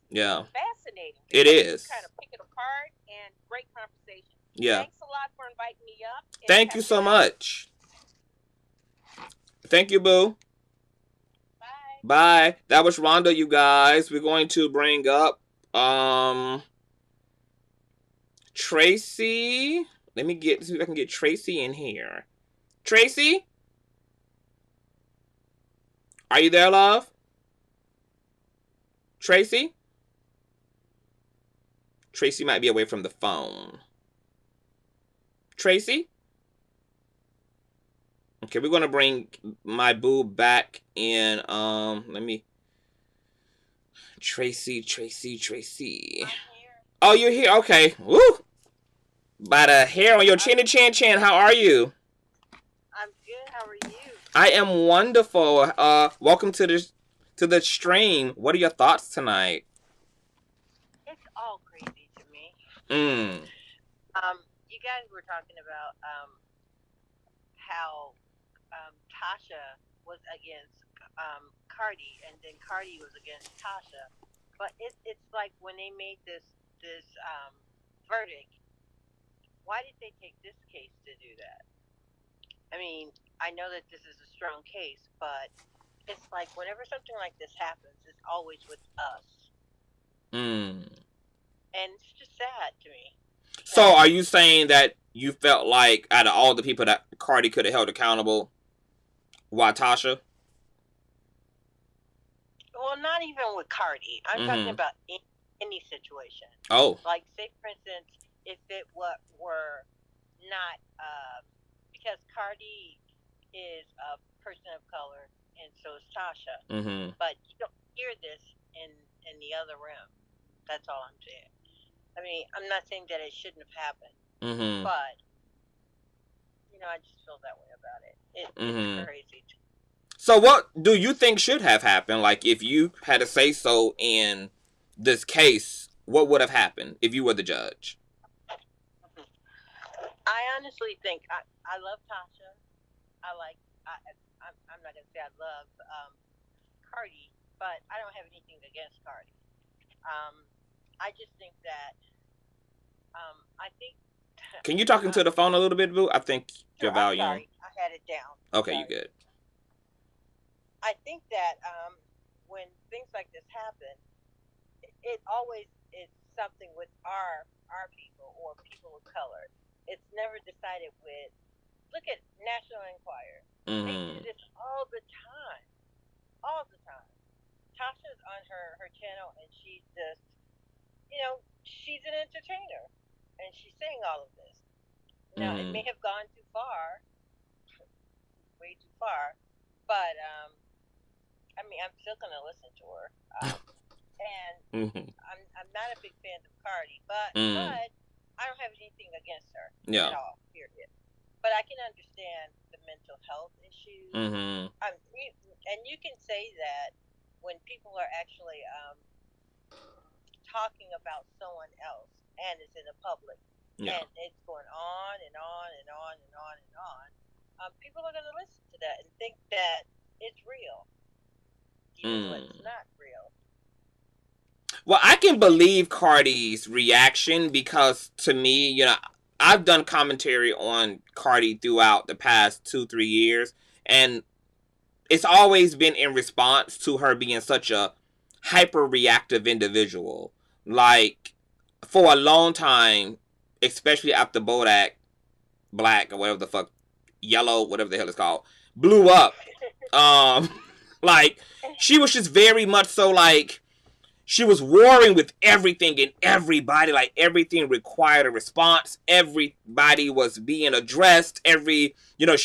S7: fascinating.
S3: It is.
S7: Kind of pick it apart, and great conversation.
S3: Yeah.
S7: Thanks a lot for inviting me up.
S3: Thank you so much. Thank you, boo. Bye. That was Wanda, you guys. We're going to bring up Tracy. Let me see if I can get Tracy in here. Tracy? Are you there, love? Tracy? Tracy might be away from the phone. Tracy? Okay, we're going to bring my boo back in. Let me... Tracy. Oh, you're here? Okay. Woo! By the hair on your chinny chin. How are you?
S8: I'm good. How are you?
S3: I am wonderful. Welcome to the stream. What are your thoughts tonight?
S8: It's all crazy to me.
S7: You guys were talking about how Tasha was against Cardi, and then Cardi was against Tasha. But it's like when they made this verdict, why did they take this case to do that? I mean, I know that this is a strong case, but it's like whenever something like this happens, it's always with us. And it's just sad to me.
S3: So are you saying that you felt like out of all the people that Cardi could have held accountable, why Tasha?
S8: Well, not even with Cardi. I'm talking about any situation.
S3: Oh.
S8: Like, say, for instance, if it were not, because Cardi is a person of color, and so is Tasha. But you don't hear this in the other room. That's all I'm saying. I mean, I'm not saying that it shouldn't have happened, but, you know, I just feel that way about it. It's crazy.
S3: So what do you think should have happened? Like, if you had to say so in this case, what would have happened if you were the judge?
S8: I honestly think, I love Tasha. I'm not going to say I love Cardi, but I don't have anything against Cardi. I just think that, I think...
S3: Can you talk into the phone a little bit, boo? I think your volume...
S8: I'm sorry. had it down.
S3: Okay, you good.
S8: I think that when things like this happen, it always is something with our people or people of color. It's never decided with. Look at National Enquirer. They do this all the time. All the time. Tasha's on her channel and she's just, she's an entertainer. And she's saying all of this. Now, it may have gone too far. Way too far. But, I'm still going to listen to her. And I'm not a big fan of Cardi, but I don't have anything against her at all, period. But I can understand the mental health issues. And you can say that when people are actually talking about someone else and it's in the public and it's going on and on and on and on and on, people are going to listen to that and think that it's real, even though it's not real.
S3: Well, I can believe Cardi's reaction because to me, I've done commentary on Cardi throughout the past 2-3 years, and it's always been in response to her being such a hyper-reactive individual. Like, for a long time, especially after Bodak, Black, or whatever the fuck, Yellow, whatever the hell it's called, blew up, like, she was just very much so, like, she was warring with everything and everybody. Like, everything required a response. Everybody was being addressed. She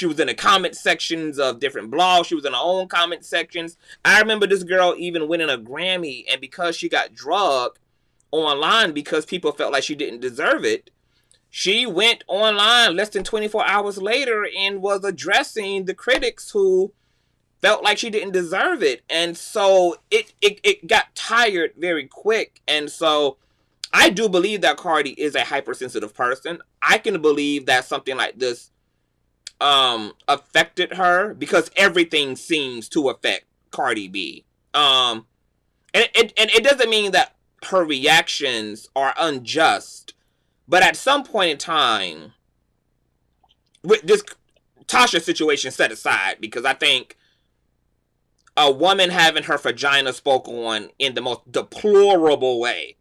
S3: was in the comment sections of different blogs. She was in her own comment sections. I remember this girl even winning a Grammy, and because she got drugged online because people felt like she didn't deserve it, she went online less than 24 hours later and was addressing the critics who felt like she didn't deserve it. And so it got tired very quick. And so I do believe that Cardi is a hypersensitive person. I can believe that something like this affected her because everything seems to affect Cardi B. And it doesn't mean that her reactions are unjust. But at some point in time, with this Tasha situation set aside, because I think a woman having her vagina spoken on in the most deplorable way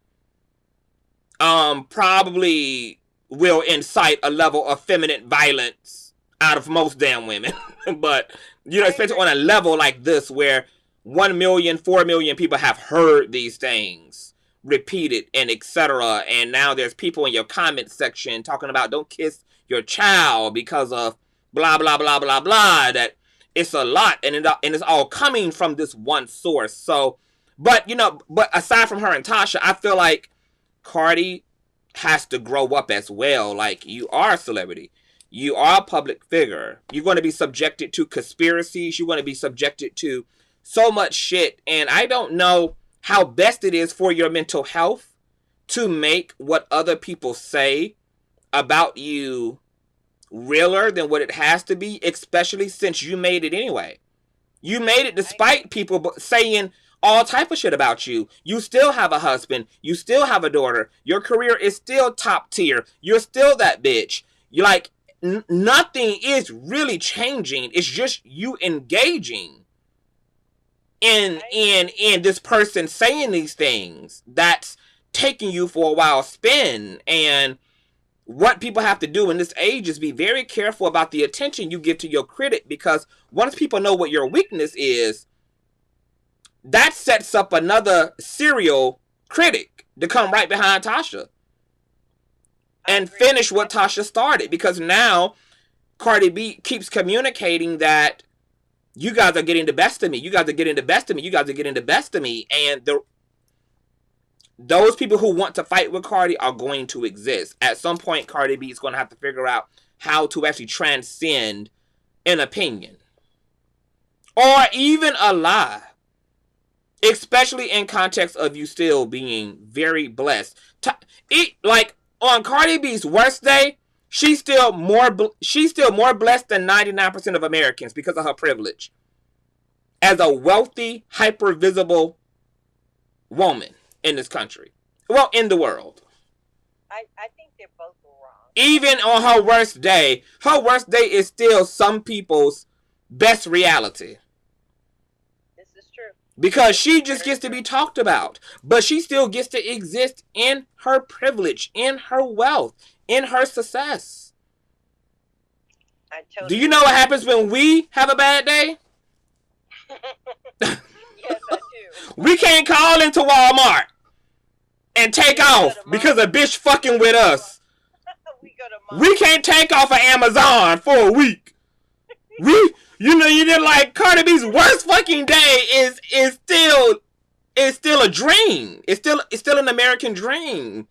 S3: probably will incite a level of feminine violence out of most damn women. But, especially on a level like this where 1 million, 4 million people have heard these things repeated and etc. And now there's people in your comment section talking about don't kiss your child because of blah, blah, blah, blah, blah, that it's a lot, and it's all coming from this one source. So, but aside from her and Tasha, I feel like Cardi has to grow up as well. Like, you are a celebrity. You are a public figure. You're going to be subjected to conspiracies. You're going to be subjected to so much shit. And I don't know how best it is for your mental health to make what other people say about you realer than what it has to be, especially since you made it anyway. You made it despite people saying all type of shit about you. You still have a husband. You still have a daughter. Your career is still top tier. You're still that bitch. You're like, nothing is really changing. It's just you engaging in this person saying these things that's taking you for a while spin. And what people have to do in this age is be very careful about the attention you give to your critic, because once people know what your weakness is, that sets up another serial critic to come right behind Tasha and finish what Tasha started. Because now Cardi B keeps communicating that you guys are getting the best of me. You guys are getting the best of me. You guys are getting the best of me. And those people who want to fight with Cardi are going to exist. At some point, Cardi B is going to have to figure out how to actually transcend an opinion or even a lie, especially in context of you still being very blessed. Like, on Cardi B's worst day, she's still more blessed than 99% of Americans because of her privilege as a wealthy, hyper-visible woman in this country. Well, in the world.
S8: I think they're both wrong.
S3: Even on her worst day is still some people's best reality.
S8: This is true.
S3: Because she just gets to be talked about. But she still gets to exist in her privilege, in her wealth, in her success. Do you know what happens when we have a bad day?
S8: Yes, I do.
S3: We can't call into Walmart and take off because a bitch fucking with us. We can't take off of Amazon for a week. You didn't like Cardi B's worst fucking day is still a dream. It's still an American dream.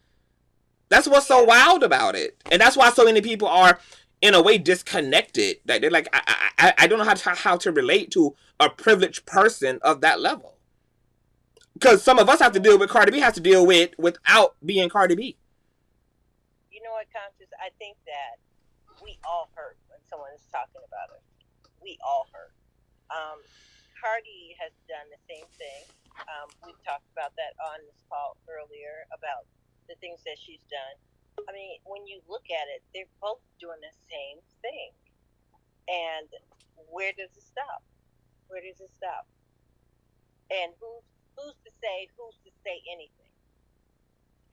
S3: That's what's so wild about it, and that's why so many people are in a way disconnected. That they're like, I don't know how to relate to a privileged person of that level. Because some of us have to deal with Cardi B has to deal with without being Cardi B.
S8: You know what, Conscious? I think that we all hurt when someone is talking about us. We all hurt. Cardi has done the same thing. We've talked about that on this call earlier about the things that she's done. I mean, when you look at it, they're both doing the same thing. And where does it stop? Where does it stop? And who's to say anything?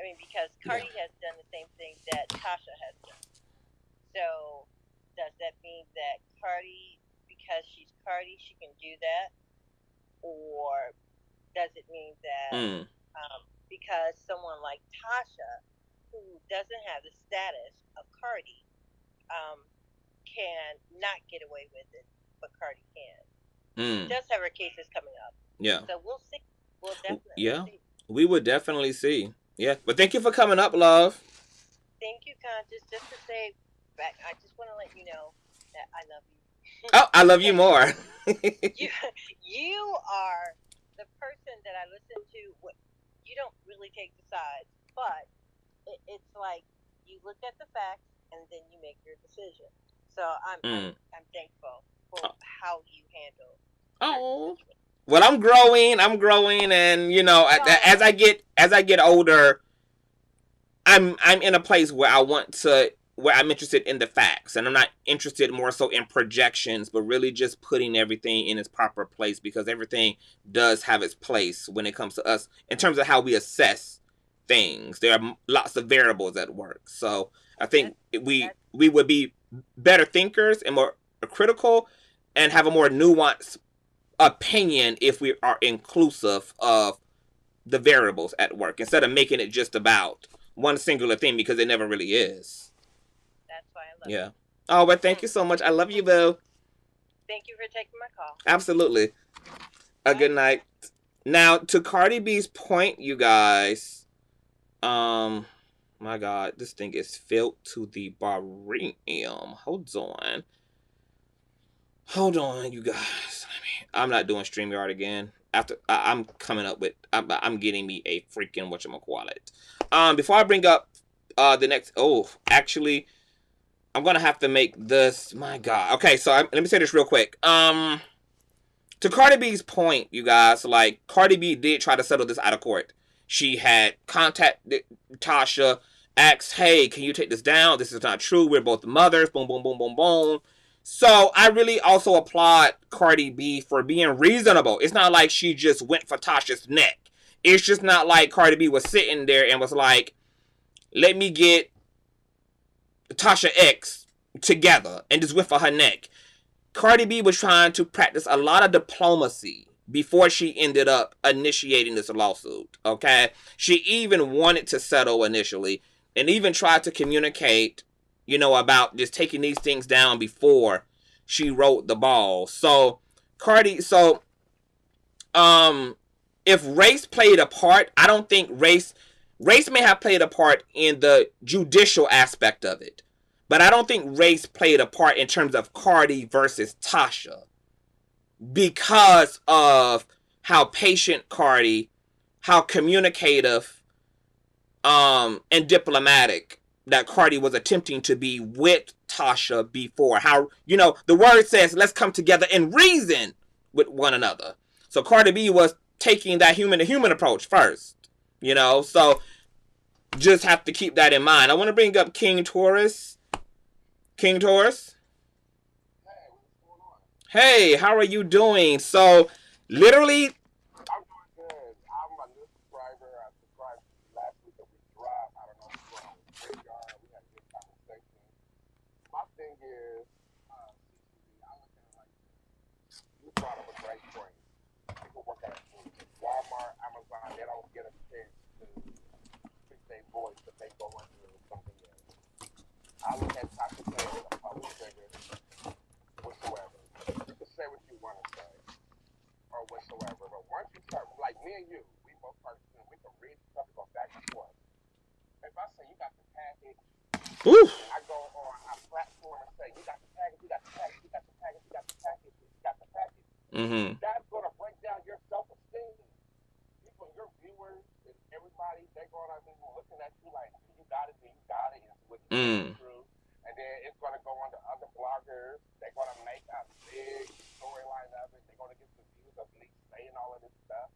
S8: I mean, because Cardi has done the same thing that Tasha has done. So does that mean that Cardi, because she's Cardi, she can do that? Or does it mean that because someone like Tasha, who doesn't have the status of Cardi, can not get away with it, but Cardi can? She does have her cases coming up.
S3: Yeah.
S8: So we'll see. We'll definitely see.
S3: We would definitely see. Yeah. But thank you for coming up, love.
S8: Thank you, Conscious. Just to say back, I just want to let you know that I love you.
S3: Oh, I love you more.
S8: You are the person that I listen to. You don't really take the sides, but it's like you look at the facts and then you make your decision. So I'm thankful for how you handle.
S3: Oh. Well, I'm growing, and as I get older, I'm in a place where I'm interested in the facts, and I'm not interested more so in projections, but really just putting everything in its proper place, because everything does have its place when it comes to us in terms of how we assess things. There are lots of variables at work, so I think we would be better thinkers and more critical, and have a more nuanced opinion if we are inclusive of the variables at work, instead of making it just about one singular thing, because it never really is.
S8: That's why I love you.
S3: Oh, but thank you so much. I love you, boo.
S8: Thank you for taking my call.
S3: Absolutely. A good night. Now, to Cardi B's point, you guys, my God, this thing is filled to the brim. Hold on, you guys. I'm not doing StreamYard again. I'm coming up with, I'm getting me a freaking whatchamacallit. Before I bring up the next, actually, I'm gonna have to make this, my God. Okay, so let me say this real quick. To Cardi B's point, you guys, like, Cardi B did try to settle this out of court. She had contacted Tasha, asked, hey, can you take this down? This is not true. We're both mothers. Boom, boom, boom, boom, boom. So I really also applaud Cardi B for being reasonable. It's not like she just went for Tasha's neck. It's just not like Cardi B was sitting there and was like, let me get Tasha X together and just went for her neck. Cardi B was trying to practice a lot of diplomacy before she ended up initiating this lawsuit, okay? She even wanted to settle initially and even tried to communicate, about just taking these things down before she wrote the ball. So, if race played a part, I don't think race may have played a part in the judicial aspect of it. But I don't think race played a part in terms of Cardi versus Tasha, because of how patient Cardi, how communicative, and diplomatic that Cardi was attempting to be with Tasha before. How, the word says, let's come together and reason with one another. So Cardi B was taking that human-to-human approach first, so just have to keep that in mind. I want to bring up King Taurus. King Taurus. Hey, how are you doing? So, literally.
S6: I'm doing good. I'm a new subscriber. I subscribed last week that we dropped. I don't know what's going on with Radar. We had a good conversation. My thing is, CCTV, I look at it like this. You brought up a great point. People work at Walmart, Amazon, they don't get a chance to speak their voice if they go into something else. I look at Tasha K as a public figure, whatsoever. You can say what you want to say, or whatsoever, but once you start, like me and you, we both participate, we can read stuff and go back and forth. If I say you got the package, I go on a platform and say, you got the package, you got the package, you got the package, you got the package, you got the package. That's going to break down your self-esteem. People, your viewers, and everybody, they're going to be looking at you like, you got it, and what you true. And then it's going to go on to other bloggers. They're going to make a big storyline of it. They're going to get the views of me saying all of this stuff.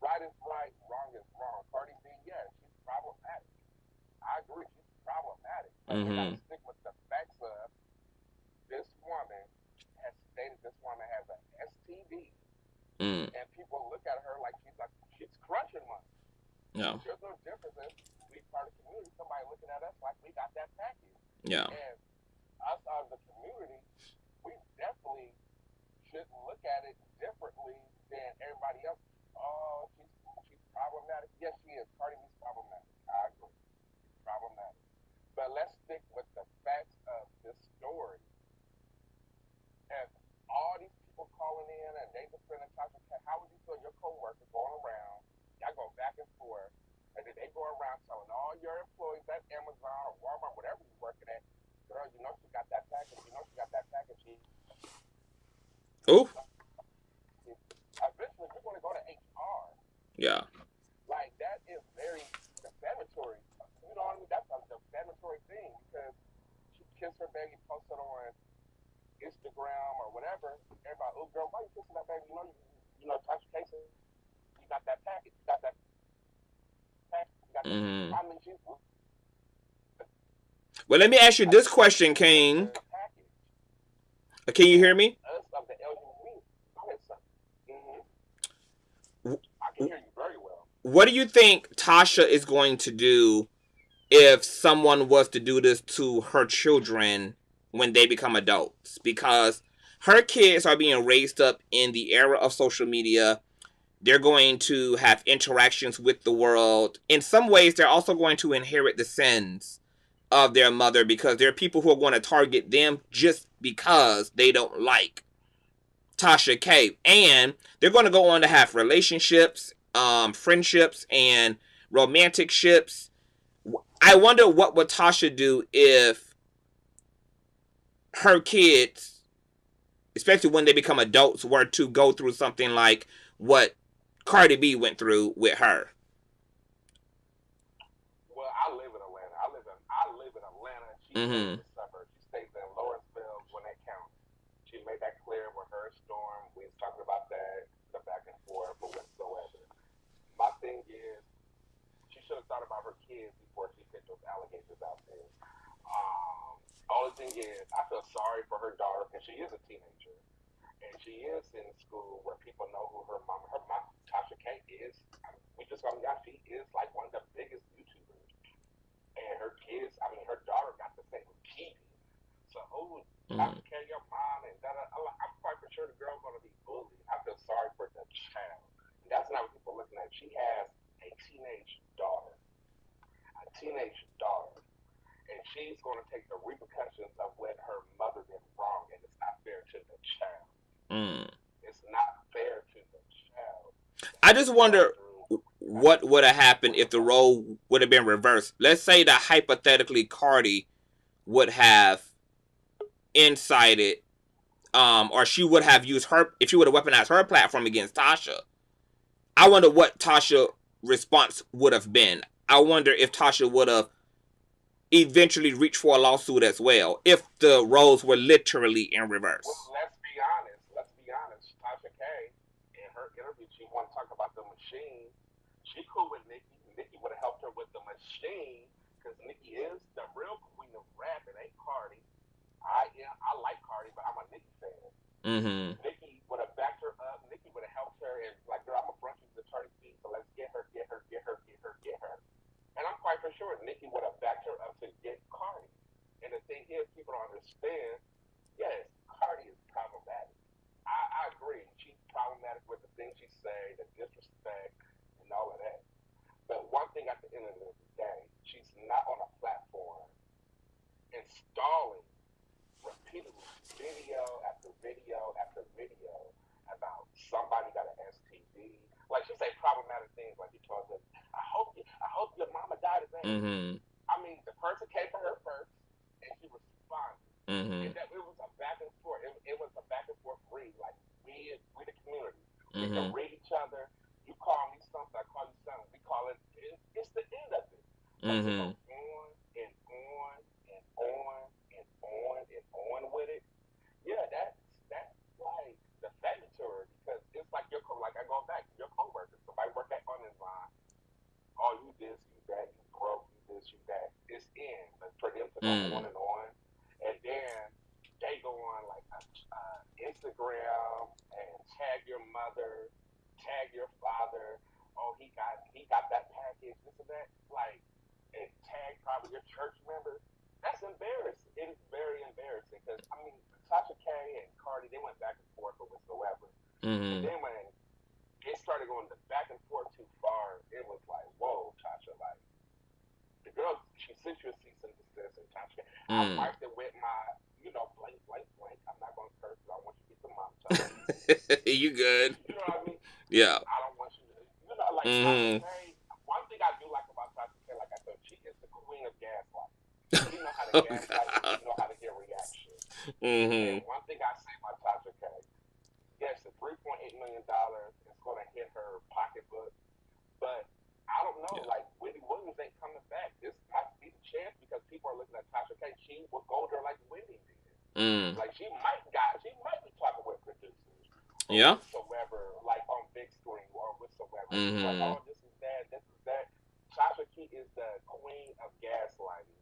S6: Right is right, wrong is wrong. Cardi B, yeah, she's problematic. I agree, she's problematic. But we got to stick with the facts of this woman has stated this woman has an STD. And people look at her like she's crushing money.
S3: Yeah.
S6: There's no difference in we part of the community. Somebody looking at us like we got that package.
S3: Yeah.
S6: And us out of the community, we definitely should look at it differently than everybody else. Oh, she's problematic. Yes, she is. Cardi B's problematic. I agree. She's problematic. But let's stick with the facts of this story. And all these people calling in and they defending Tasha K, how would you feel your coworker going around? Y'all go back and forth, and then they go around telling all your employees at Amazon or Walmart, whatever you're working at, girl, you know she got that package. You know she got that package.
S3: Ooh.
S6: Eventually, you're going to go to HR.
S3: Yeah.
S6: Like, that is very defamatory. You know what I mean? That's a defamatory thing because she kissed her baby, posted on Instagram or whatever. Everybody, oh girl, why you kissing that baby? You know, Tasha K said, you got that package. You got that package. You got that. I mean, she's.
S3: Well, let me ask you this question, King. Can you hear me?
S6: I can hear you very well.
S3: What do you think Tasha is going to do if someone was to do this to her children when they become adults? Because her kids are being raised up in the era of social media. They're going to have interactions with the world. In some ways, they're also going to inherit the sins of their mother because there are people who are going to target them just because they don't like Tasha K. And they're going to go on to have relationships, friendships, and romantic ships. I wonder what would Tasha do if her kids, especially when they become adults, were to go through something like what Cardi B went through with her.
S6: Well, I live in Atlanta. I live in Atlanta. She stays in the suburbs. She stays in Lawrenceville, Gwinnett County. She made that clear with her storm. We was talking about that, the back and forth, but whatsoever. My thing is, she should have thought about her kids before she put those allegations out there. Only thing is, I feel sorry for her daughter because she is a teenager. And she is in school where people know who her mom, Tasha K is. We just found out she is like one of the biggest YouTubers. And her kids, her daughter got the same with Kebe. So, Tasha K, your mom, and that. I'm quite sure the girl's going to be bullied. I feel sorry for the child. And that's not what people are looking at. She has a teenage daughter. And she's going to take the repercussions of what her mother did wrong, and it's not fair to the child. It's not fair to the child.
S3: I just wonder what would have happened if the role would have been reversed. Let's say that hypothetically Cardi would have incited, or she would have used her, if she would have weaponized her platform against Tasha. I wonder what Tasha's response would have been. I wonder if Tasha would have eventually reached for a lawsuit as well, if the roles were literally in reverse.
S6: Well, let's be honest. Tasha K, in her interview, she wanted to talk about the machine. She cool with Nicki. Nicki would have helped her with the machine, because Nicki is the real queen of rap. It ain't Cardi. I like Cardi, but I'm a Nicki fan. Nicki would have backed her up. Nicki would have helped her and like, girl, I'm gonna front you the attorney fee, so let's get her. And I'm quite for sure Nicki would have backed her up to get Cardi. And the thing is, people don't understand. Yes, Cardi is problematic. I agree. She's problematic with the things she say, the disrespect, and all of that. But one thing at the end of the day, she's not on a platform installing repeatedly video after video after video about somebody got an STD. Like, she say problematic things, like she told us, I hope your mama died of AIDS. I mean, the person came for her first, and she responded. And that it was a back and forth. It was a back and forth read. Like, we the community. We can read each other. You call me something, I call you something. We call it. It's the end of it. Like, it goes on and on and on and on and on with it. Yeah, that's like defamatory, because it's like like I go back, your coworker, somebody work at Unwineline. Oh, you this, you that, you broke, you this, you that. It's in. But for them to go on, and then they go on like Instagram and tag your mother, tag your father. Oh, he got that package, this and that. Like, and tag probably your church members. That's embarrassing. It is very embarrassing, because I mean, Tasha K and Cardi, they went back and forth or whatsoever. And then when it started going back and forth too far, it was like, whoa, Tasha, like, the girl, she sent you a cease and desist, and Tasha, I wiped it with my, blank. I'm not going to curse, because I want you to get the mom time.
S3: You good.
S6: You know what I mean?
S3: Yeah.
S6: I don't want you to, like, Tasha K, one thing I do like about Tasha K, like I said, she is the queen of gaslight. She know how to gaslight, she know how to get reaction. And one thing I say about Tasha K, yes, the $3.8 million is going to hit her pocketbook, but I don't know, like, Wendy Williams ain't coming back. This might be the chance, because people are looking at Tasha K. She will go there like Wendy did. Like, she might be talking with producers.
S3: Yeah.
S6: Whatsoever, like on big screen or whatsoever. Like, oh, this is that. Tasha K is the queen of gaslighting,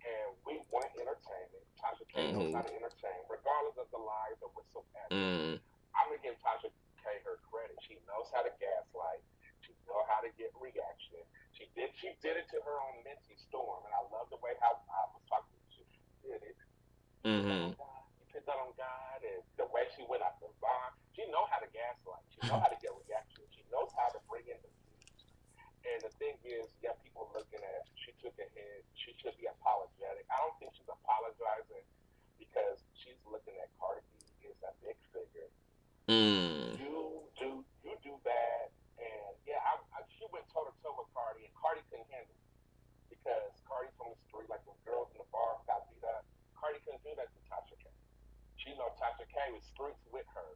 S6: and we want entertainment. Tasha K knows how to entertain, regardless of the lies or whatsoever. I'm gonna give Tasha K her credit. She knows how to gaslight. She knows how to get reaction. She did it to her own Minty Storm, and I love the way how I was talking. She did it. You put that on God, and the way she went after Vaughn. She knows how to gaslight. She knows how to get reaction. She knows how to bring in the views. And the thing is, people looking at, she took a hit. She should be apologetic. I don't think she's apologizing, because she's looking at Cardi B as a big figure. You do bad, and she went toe to toe with Cardi, and Cardi couldn't handle it, because Cardi's from the street, like the girls in the bar got beat up. Cardi couldn't do that to Tasha K. She know Tasha K was streets with her,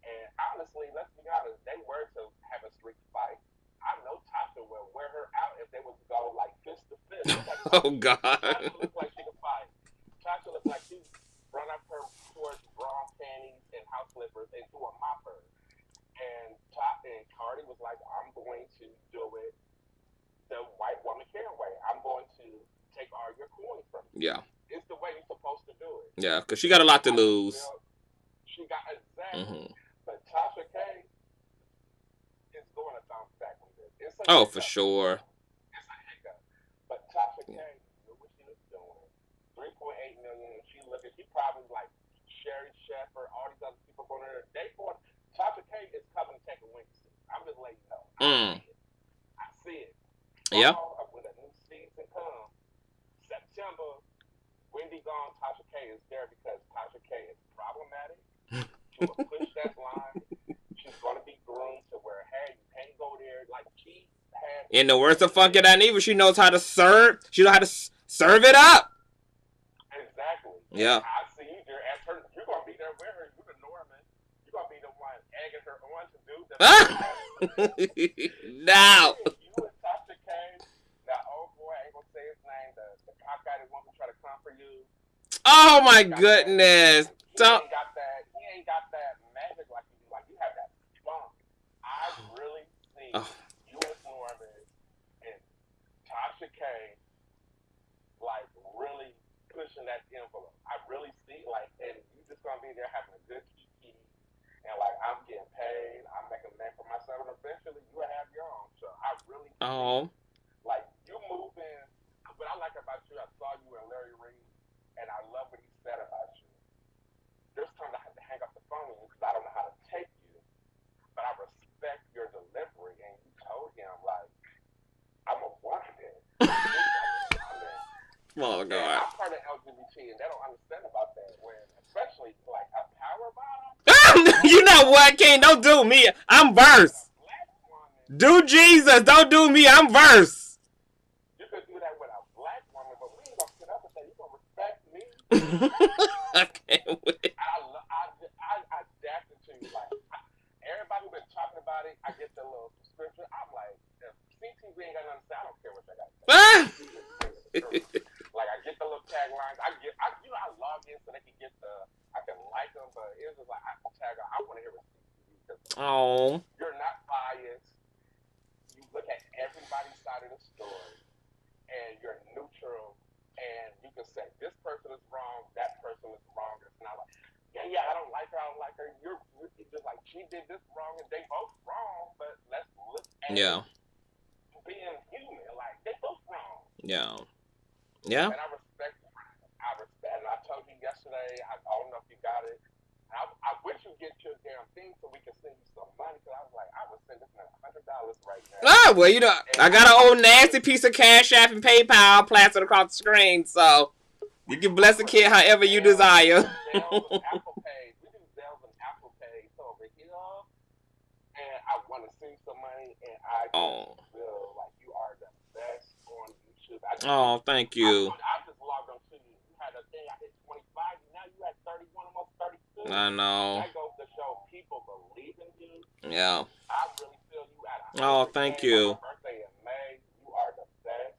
S6: and honestly, let's be honest, they were to have a street fight. I know Tasha would wear her out if they was to go like fist to fist. Like,
S3: oh God.
S6: Tasha looked like she could fight. Tasha looked like she run up her towards bra panties and house slippers and do a mopper. And Cardi was like, I'm going to do it the white woman care way. I'm going to take all your coins from you.
S3: Yeah.
S6: It's the way you're supposed to do it.
S3: Yeah, because she got a lot to lose.
S6: She got exactly. But Tasha K is going to bounce back from this.
S3: For sure.
S6: It's a hiccup. But Tasha K knew what she was doing. $3.8 million. She probably like Sherry Shepherd, all these other people going there. Tasha K is coming to take a wing seat. I'm just letting you know. I see it.
S3: Yeah.
S6: When a new season comes, September, Wendy gone, Tasha K is there, because Tasha K is problematic. She will push that line. She's going to be groomed to where, hey, you can't go there. Like, she had...
S3: In the words of Funky Dineva, she knows how to serve. She knows how to serve it up.
S6: Exactly.
S3: Yeah.
S6: I see you there as her. You're going to be there with her. You're the Norman. You're going to be the one egging her on to do the...
S3: Now.
S6: You and Tasha K, that old boy, I ain't going to say his name, the cockeyed one who try to come for you.
S3: Oh, my goodness.
S6: He ain't got that magic like you do. Like, you have that funk. I really see U.S. Norman
S3: Oh.
S1: Like, you moving. What I like about you, I saw you and Larry Reed, and I love what he said about you. There's times I have to hang up the phone with you because I don't know how to take you. But I respect your delivery, and you told him, like, I'm a woman.
S3: Oh, God.
S1: And I'm part of LGBT, and they don't understand about that. When, especially, like, a power bottom.
S3: You know what, King? Don't do me. I'm verse. Do Jesus. Don't do me. I'm verse.
S1: You could do that with a black woman, but we ain't gonna sit up and say, you gonna respect me?
S3: I can't wait.
S1: I adapted to you. Like, everybody who been talking about it, I get the little subscription. I'm like, if CTV ain't got nothing to say, I don't care what they got to say. Like, I get the little taglines. I log in so they can get I can like them, but it was just like, I tag on. I want to hear what CTV because you're not biased. You look at everybody's side of the story, and you're neutral, and you can say, this person is wrong, that person is wrong. It's not like, yeah, I don't like her, You're just like, she did this wrong, and they both wrong, but let's look at being human. Like, they both wrong.
S3: Yeah.
S1: And I respect, and I told you yesterday, I don't know if you got it. I wish you get your damn thing so we can send you some money, because I was like, I would send this man $100 right now.
S3: Well, you know, I got an old nasty piece of Cash App and PayPal plastered across the screen, so you can bless the kid however you desire.
S1: We do Zelle and Apple Pay over here, and I want to send some money, and I feel like you are the best on YouTube.
S3: Thank you.
S1: I just logged on to you. You had a thing, I hit 25, now you at 31, almost 32.
S3: I know.
S1: That goes to show people believe in you.
S3: Yeah.
S1: I really feel you at
S3: thank you.
S1: My birthday in May. You are the best.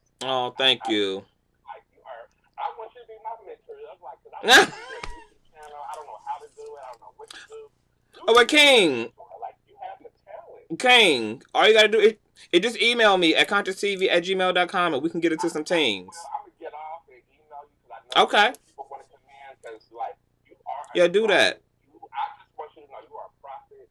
S3: Thank you.
S1: Like, you are. I want you to be my mentor. I was like, because I don't know YouTube channel. I don't know how to do it. I don't know what to do.
S3: But King.
S1: Like, you have the talent.
S3: King, all you gotta do is just email me at Consciouztv@gmail.com and we can get into some things.
S1: I'm gonna get off and email you because I know people want to come in because, like, you are.
S3: Yeah, do that.
S1: I just want you to know you are a prophet.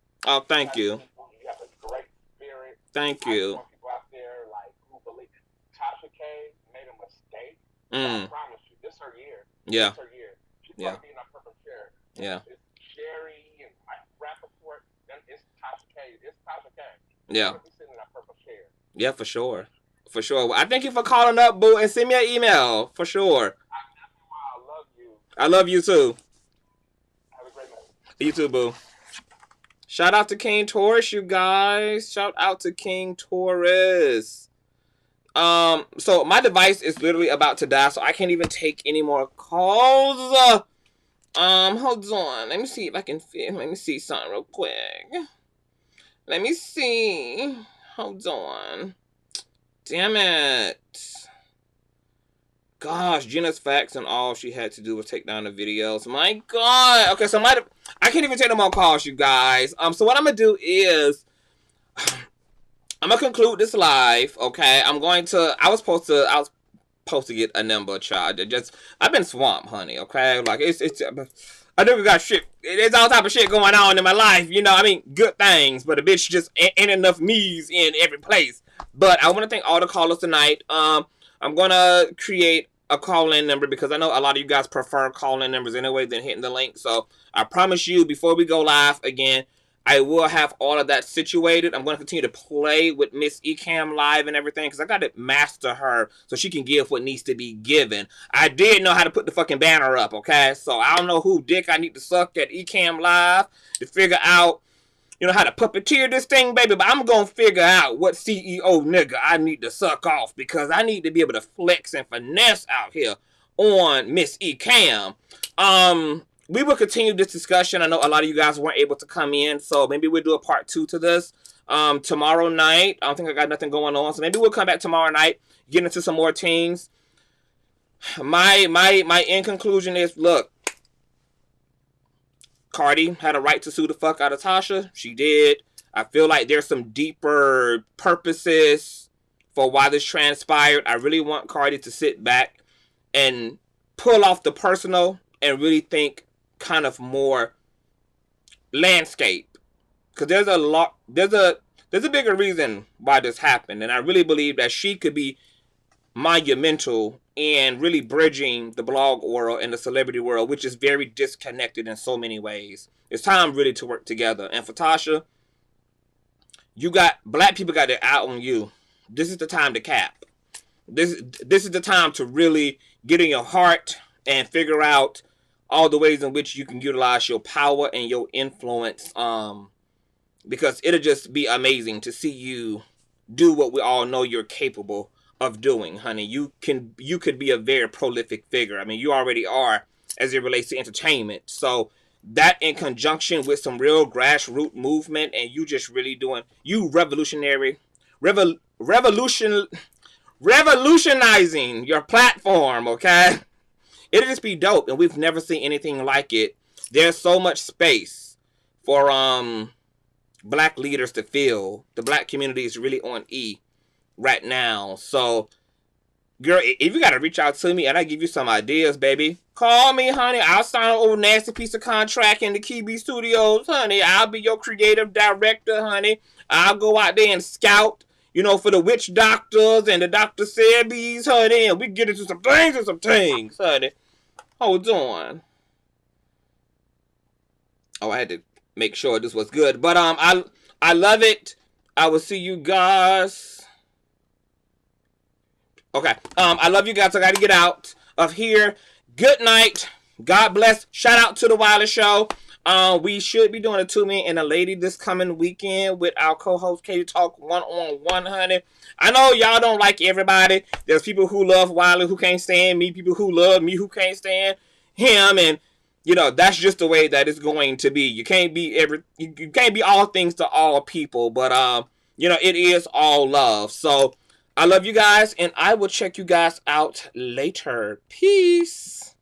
S3: Thank you.
S1: You have a great spirit.
S3: Thank you.
S1: I want people out there, like, who believe. Tasha K made a mistake. I promise you, this is her year.
S3: Yeah.
S1: This is her year. She's going to be in our purple chair.
S3: Yeah.
S1: It's Sherry and Mike Rappaport. Then it's Tasha K. It's Tasha K.
S3: Yeah.
S1: She's sitting in our purple chair.
S3: Yeah, for sure. For sure. I thank you for calling up, boo, and send me an email. For sure.
S1: I love you.
S3: I love you, too.
S1: Have a great night.
S3: You too, boo. Shout out to King Taurus, you guys. Shout out to King Taurus. So my device is literally about to die, so I can't even take any more calls. Hold on. Let me see if I can fit. Let me see something real quick. Let me see. Hold on. Damn it. Gosh, Gina's facts and all she had to do was take down the videos. My God. Okay, so I can't even take no more calls, you guys. So what I'm gonna do is I'm gonna conclude this live. Okay, I was supposed to get a number, child. I've been swamped, honey. Okay, like I never got shit. There's all type of shit going on in my life. You know, I mean, good things, but a bitch just ain't enough me's in every place. But I want to thank all the callers tonight. I'm gonna create a call-in number because I know a lot of you guys prefer call-in numbers anyway than hitting the link. So I promise you, before we go live again, I will have all of that situated. I'm going to continue to play with Miss Ecam live and everything because I got to master her so she can give what needs to be given. I did know how to put the fucking banner up, okay? So I don't know who dick I need to suck at Ecam live to figure out, you know, how to puppeteer this thing, baby. But I'm going to figure out what CEO nigga I need to suck off because I need to be able to flex and finesse out here on Miss Ecam. We will continue this discussion. I know a lot of you guys weren't able to come in, so maybe we'll do a part 2 to this tomorrow night. I don't think I got nothing going on, so maybe we'll come back tomorrow night, get into some more things. My end conclusion is, look, Cardi had a right to sue the fuck out of Tasha. She did. I feel like there's some deeper purposes for why this transpired. I really want Cardi to sit back and pull off the personal and really think kind of more landscape, because there's there's a bigger reason why this happened. And I really believe that she could be monumental in really bridging the blog world and the celebrity world, which is very disconnected in so many ways. It's time really to work together. And for Tasha, black people got their eye on you. This is the time to cap. This is the time to really get in your heart and figure out all the ways in which you can utilize your power and your influence. Because it'll just be amazing to see you do what we all know you're capable of doing, honey. You could be a very prolific figure. I mean, you already are as it relates to entertainment. So that in conjunction with some real grassroots movement, and you just really doing, you revolutionizing your platform, okay? It'll just be dope, and we've never seen anything like it. There's so much space for black leaders to fill. The black community is really on E right now. So, girl, if you gotta reach out to me and I give you some ideas, baby, call me, honey. I'll sign an old nasty piece of contract in the Kebe Studios, honey. I'll be your creative director, honey. I'll go out there and scout, you know, for the witch doctors and the Dr. Sebes, honey, and we get into some things, honey. Hold on. Oh, I had to make sure this was good. But I love it. I will see you guys. Okay. I love you guys. I gotta get out of here. Good night. God bless. Shout out to the Wilder Show. We should be doing a 2-man and a lady this coming weekend with our co-host Katie Talk 1-on-1, honey. I know y'all don't like everybody. There's people who love Wilder who can't stand me. People who love me who can't stand him. And you know, that's just the way that it's going to be. You can't be you can't be all things to all people, but you know, it is all love. So I love you guys, and I will check you guys out later. Peace.